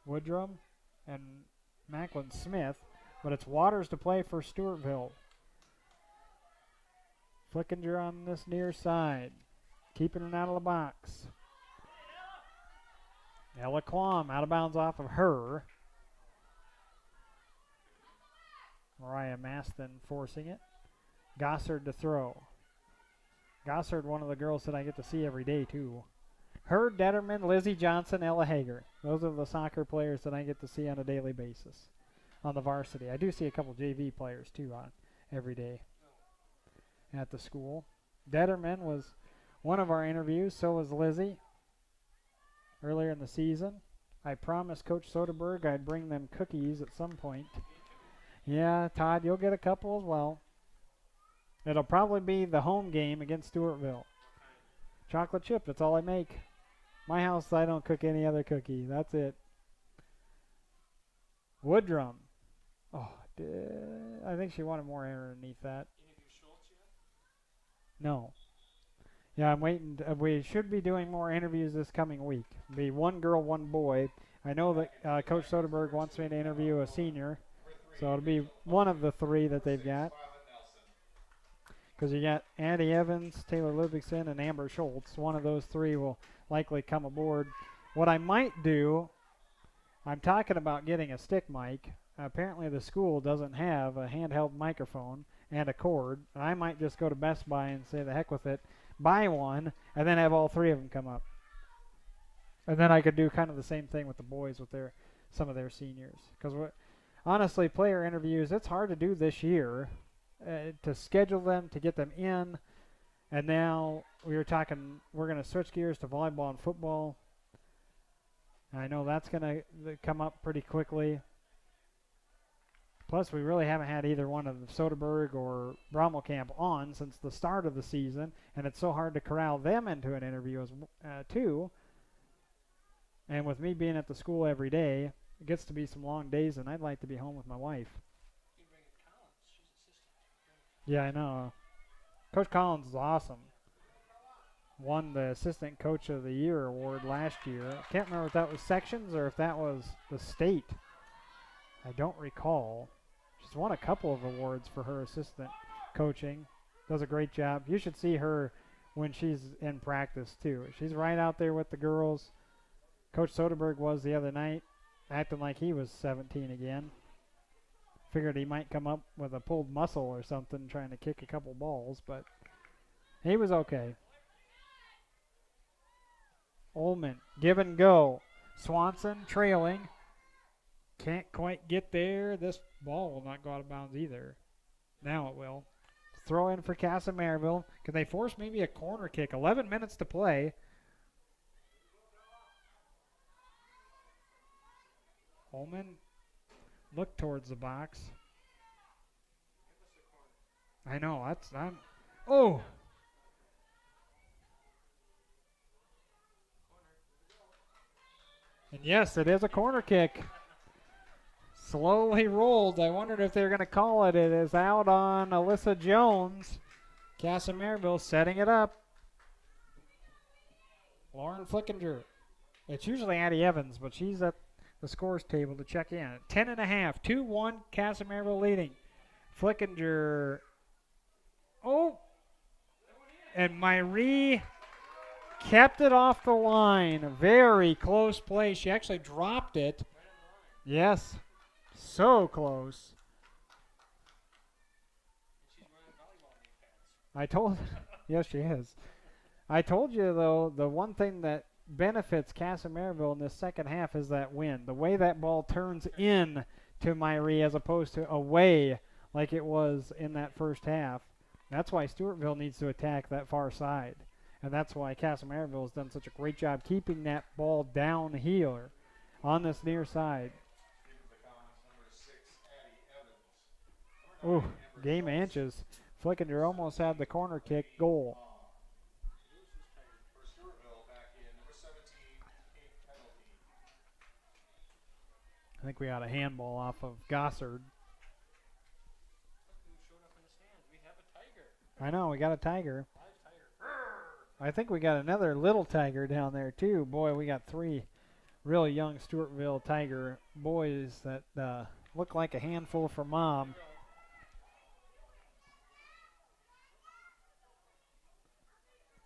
Woodrum and Macklin Smith. But it's Waters to play for Stewartville. Flickinger on this near side. Keeping it out of the box. Ella Quam out of bounds off of her. Mariah Maston forcing it. Gossard to throw. Gossard, one of the girls that I get to see every day, too. Her, Detterman, Lizzie Johnson, Ella Hager. Those are the soccer players that I get to see on a daily basis on the varsity. I do see a couple JV players, too, on every day at the school. Detterman was one of our interviews. So was Lizzie earlier in the season. I promised Coach Soderberg I'd bring them cookies at some point. Yeah, Todd, you'll get a couple as well. It'll probably be the home game against Stewartville. Chocolate chip, that's all I make. My house, I don't cook any other cookie. That's it. Woodrum. Oh, I think she wanted more air underneath that. No. Yeah, I'm waiting. We should be doing more interviews this coming week. Be one girl, one boy. I know that Coach Soderberg wants me to interview a senior, so it'll be one of the 3 that they've got. Because you got Addie Evans, Taylor Ludvigson, and Amber Schultz. One of those 3 will likely come aboard. What I might do, I'm talking about getting a stick mic. Apparently the school doesn't have a handheld microphone and a cord. And I might just go to Best Buy and say the heck with it, buy one, and then have all 3 of them come up. And then I could do kind of the same thing with the boys with some of their seniors. Because honestly, player interviews, it's hard to do this year. To schedule them, to get them in. And now we were talking, we're going to switch gears to volleyball and football. And I know that's going to come up pretty quickly. Plus, we really haven't had either one of Soderberg or Brommelkamp on since the start of the season. And it's so hard to corral them into an interview too. And with me being at the school every day, it gets to be some long days, and I'd like to be home with my wife. Yeah, I know. Coach Collins is awesome. Won the Assistant Coach of the Year award last year. I can't remember if that was sections or if that was the state. I don't recall. She's won a couple of awards for her assistant coaching. Does a great job. You should see her when she's in practice, too. She's right out there with the girls. Coach Soderberg was the other night, acting like he was 17 again. Figured he might come up with a pulled muscle or something trying to kick a couple balls, but he was okay. Ullman, give and go. Swanson trailing. Can't quite get there. This ball will not go out of bounds either. Now it will. Throw in for Kasson Mantorville. Can they force maybe a corner kick? 11 minutes to play. Ullman. Look towards the box. I know. Oh! And yes, it is a corner kick. Slowly rolled. I wondered if they were going to call it. It is out on Alyssa Jones. Kasson Mantorville setting it up. Lauren Flickinger. It's usually Addie Evans, but she's at the scores table to check in. 10.5, 2-1, Kasson Mantorville leading. Flickinger. Oh! And Myrie kept it off the line. Very close play. She actually dropped it. Yes. So close. Yes, she is. I told you, though, the one thing that benefits Kasson Mantorville in this second half is that wind. The way that ball turns in to Myrie as opposed to away like it was in that first half. That's why Stewartville needs to attack that far side. And that's why Kasson Mantorville has done such a great job keeping that ball down here on this near side. Ooh, game inches. Flickinger almost had the corner kick goal. I think we got a handball off of Gossard. I know, we got a tiger. I think we got another little tiger down there, too. Boy, we got 3 really young Stewartville tiger boys that look like a handful for Mom.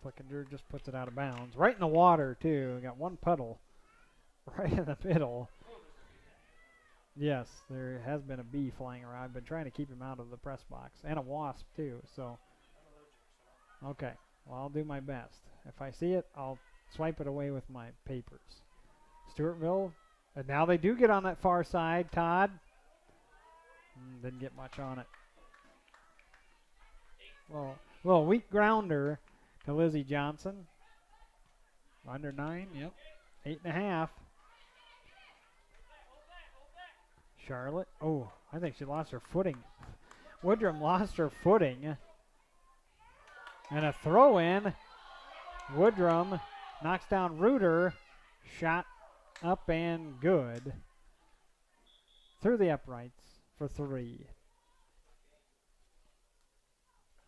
Flickinger just puts it out of bounds. Right in the water, too. We got one puddle right in the middle. Yes, there has been a bee flying around. I've been trying to keep him out of the press box. And a wasp, too. So, okay. Well, I'll do my best. If I see it, I'll swipe it away with my papers. Stewartville. And now they do get on that far side. Todd. Didn't get much on it. Well, little weak grounder to Lizzie Johnson. Under 9, yep. 8.5. Charlotte. Oh, I think she lost her footing. Woodrum lost her footing. And a throw in. Woodrum knocks down Reuter. Shot up and good. Through the uprights for 3.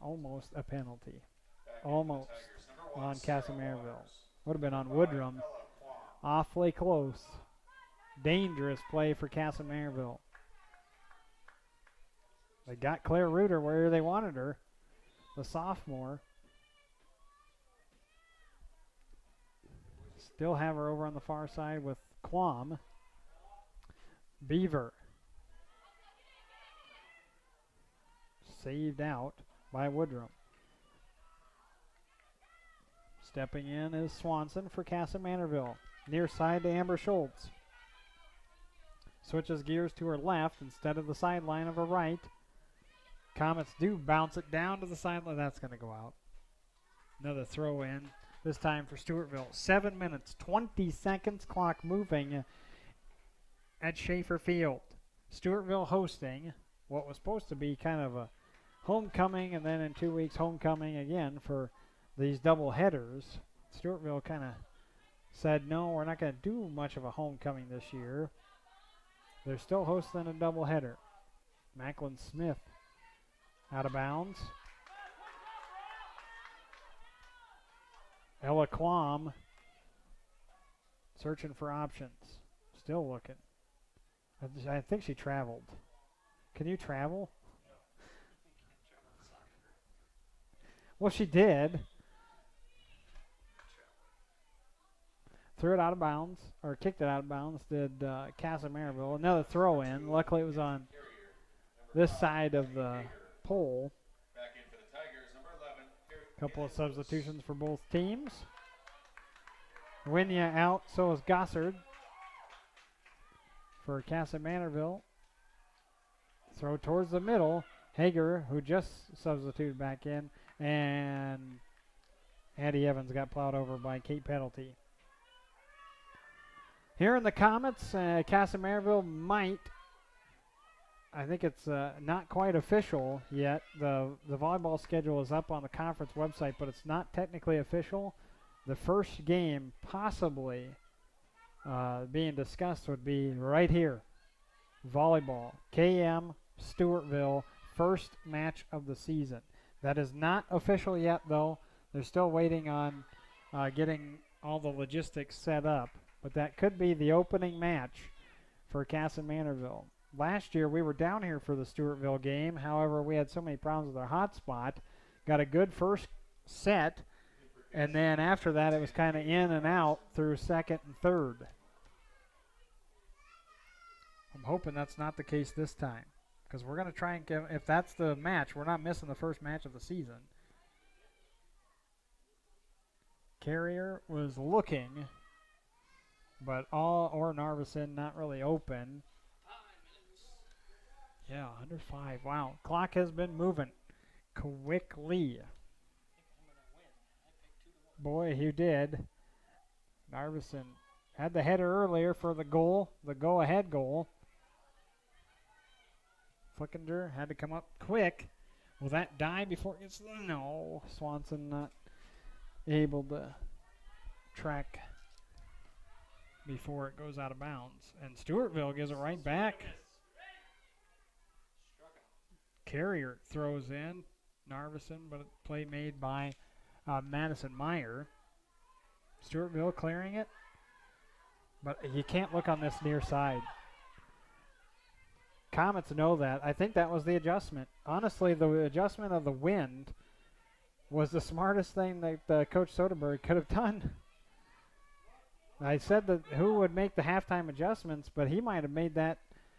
Almost a penalty. Almost on Kasson Mantorville. Would have been on Woodrum. Awfully close. dangerous play for Kasson Mantorville. They got Claire Reuter where they wanted her, the sophomore. Still have her over on the far side with Quam. Beaver. Saved out by Woodrum. Stepping in is Swanson for Kasson Mantorville. Near side to Amber Schultz. Switches gears to her left instead of the sideline of her right. KoMets do bounce it down to the sideline. That's going to go out. Another throw in, this time for Stewartville. 7 minutes, 20 seconds, clock moving at Schaefer Field. Stewartville hosting what was supposed to be kind of a homecoming, and then in 2 weeks homecoming again for these double headers. Stewartville kind of said, no, we're not going to do much of a homecoming this year. They're still hosting a double header. Macklin Smith out of bounds. Ella Quam searching for options. Still looking. I think she traveled. Can you travel? Well, she did. Threw it out of bounds, or kicked it out of bounds, did Kasson Mantorville. Another throw in. Luckily, it was on this side of the pole. Back in for the Tigers, number 11. Couple of substitutions for both teams. Winya out, so is Gossard for Kasson Mantorville. Throw towards the middle. Hager, who just substituted back in, and Addie Evans got plowed over by Kate Penalty. Here in the KoMets, Kasson Mantorville might, I think it's not quite official yet. The volleyball schedule is up on the conference website, but it's not technically official. The first game possibly being discussed would be right here. Volleyball, KM, Stewartville, first match of the season. That is not official yet, though. They're still waiting on getting all the logistics set up. But that could be the opening match for Kasson Mantorville. Last year, we were down here for the Stewartville game. However, we had so many problems with our hotspot. Got a good first set, and then after that, it was kind of in and out through second and third. I'm hoping that's not the case this time, because we're going to try and get, if that's the match, we're not missing the first match of the season. Carrier was looking, but or Narveson not really open. Yeah, under 5. Wow, clock has been moving quickly. Boy, he did. Narveson had the header earlier for the goal, the go-ahead goal. Flickinger had to come up quick. Will that die before it's... No, Swanson not able to track before it goes out of bounds. And Stewartville gives it right back. Carrier throws in. Narveson, but a play made by Madison Meyer. Stewartville clearing it. But you can't look on this near side. KoMets know that. I think that was the adjustment. Honestly, the adjustment of the wind was the smartest thing that Coach Soderberg could have done. I said that who would make the halftime adjustments, but he might have made that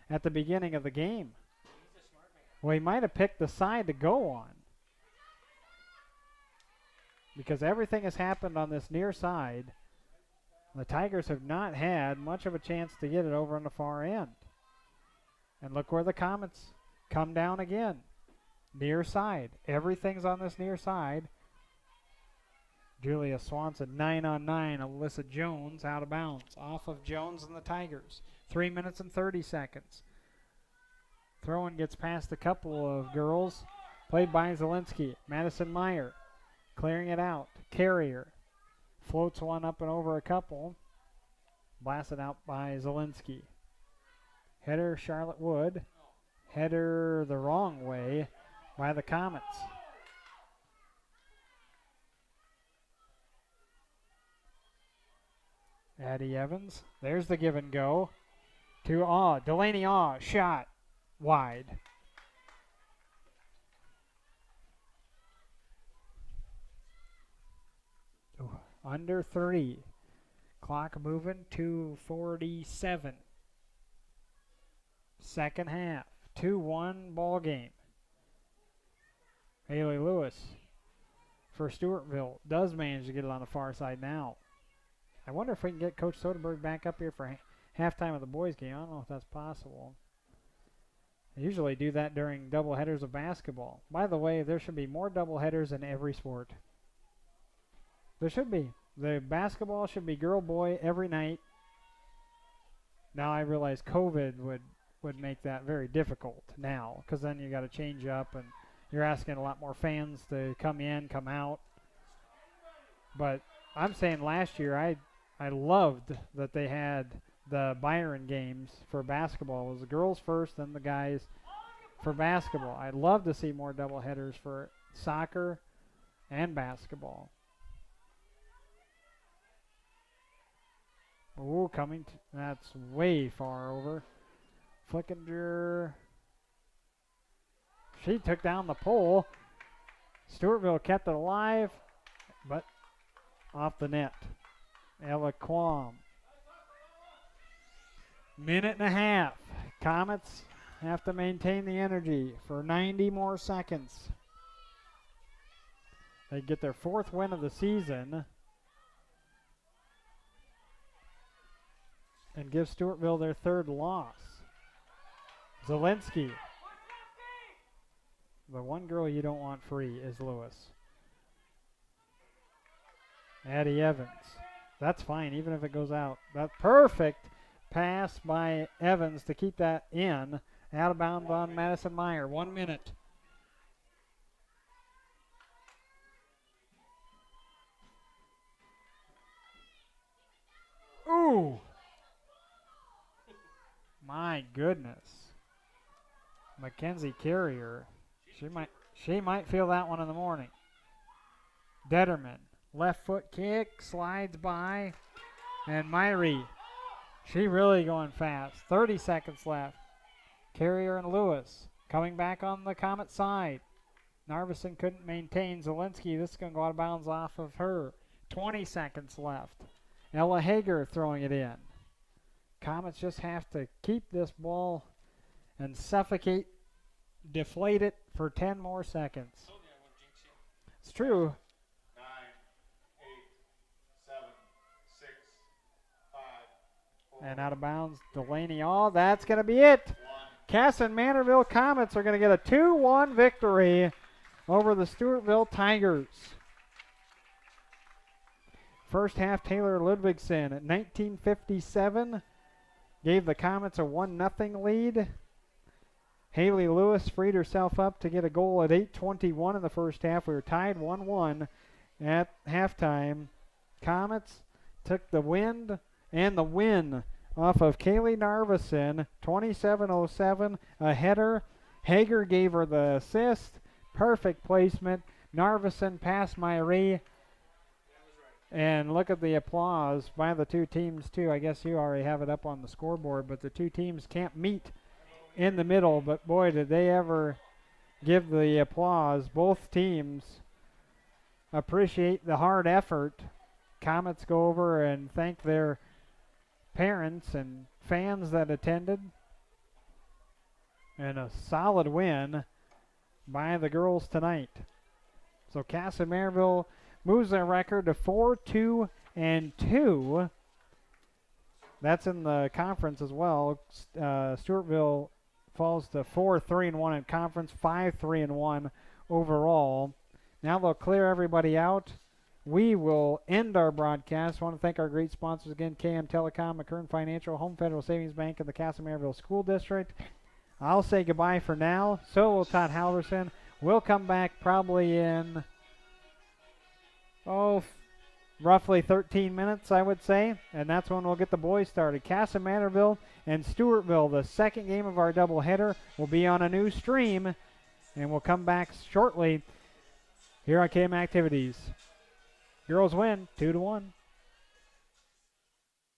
at the beginning of the game. Well, he might have picked the side to go on, because everything has happened on this near side. The Tigers have not had much of a chance to get it over on the far end. And look where the KoMets come down again. Near side. Everything's on this near side. Julia Swanson, 9-on-9. Alyssa Jones out of bounds. Off of Jones and the Tigers. 3 minutes and 30 seconds. Throw-in gets past a couple of girls. Played by Zielinski. Madison Meyer clearing it out. Carrier floats one up and over a couple. Blasted out by Zielinski. Header Charlotte Wood. Header the wrong way by the KoMets. Addie Evans. There's the give and go. to Delaney shot wide. Under 3. Clock moving, 2:47. Second half, 2-1 ball game. Haley Lewis for Stewartville does manage to get it on the far side now. I wonder if we can get Coach Soderberg back up here for halftime of the boys game. I don't know if that's possible. They usually do that during double headers of basketball. By the way, there should be more double headers in every sport. There should be. The basketball should be girl-boy every night. Now I realize COVID would make that very difficult now, because then you got to change up and you're asking a lot more fans to come in, come out. But I'm saying last year I loved that they had the Byron games for basketball. It was the girls first, then the guys for basketball. I'd love to see more doubleheaders for soccer and basketball. Ooh, that's way far over. Flickinger. She took down the pole. Stewartville kept it alive, but off the net. Ella Quam. Minute and a half. KoMets have to maintain the energy for 90 more seconds. They get their 4th win of the season and give Stewartville their 3rd loss. Zielinski. The one girl you don't want free is Lewis. Addie Evans. That's fine, even if it goes out. That perfect pass by Evans to keep that in. Out of bounds on Madison Meyer. 1 minute. Ooh. My goodness. Mackenzie Carrier. She might feel that one in the morning. Detterman. Left foot kick. Slides by. And Myrie. She really going fast. 30 seconds left. Carrier and Lewis coming back on the KoMet side. Narveson couldn't maintain. Zielinski, this is going to go out of bounds off of her. 20 seconds left. Ella Hager throwing it in. KoMets just have to keep this ball and suffocate, deflate it for 10 more seconds. It's true. 9, 8, 7, 6, 5, 4. And out of bounds, Delaney. That's going to be it. Kasson Mantorville KoMets are going to get a 2-1 victory over the Stewartville Tigers. First half, Taylor Ludvigsen at 19:57 gave the KoMets a 1-0 lead. Haley Lewis freed herself up to get a goal at 8:21 in the first half. We were tied 1-1 at halftime. KoMets took the wind and the win off of Kaylee Narveson, 27:07, a header. Hager gave her the assist. Perfect placement. Narveson past Myrie. And look at the applause by the two teams, too. I guess you already have it up on the scoreboard, but the two teams can't meet in the middle. But, boy, did they ever give the applause. Both teams appreciate the hard effort. KoMets go over and thank their parents and fans that attended. And a solid win by the girls tonight. So Kasson Mantorville moves their record to 4-2-2. That's in the conference as well. Stewartville falls to 4-3-1 in conference, 5-3-1 overall. Now they'll clear everybody out. We will end our broadcast. I want to thank our great sponsors again, KM Telecom, McKern Financial, Home Federal Savings Bank, and the Kasson Mantorville School District. I'll say goodbye for now. So will Todd Halverson. We'll come back probably in, roughly 13 minutes, I would say. And that's when we'll get the boys started. Kasson Mantorville and Stewartville, the second game of our doubleheader, will be on a new stream. And we'll come back shortly here on KM Activities. Girls win 2-1.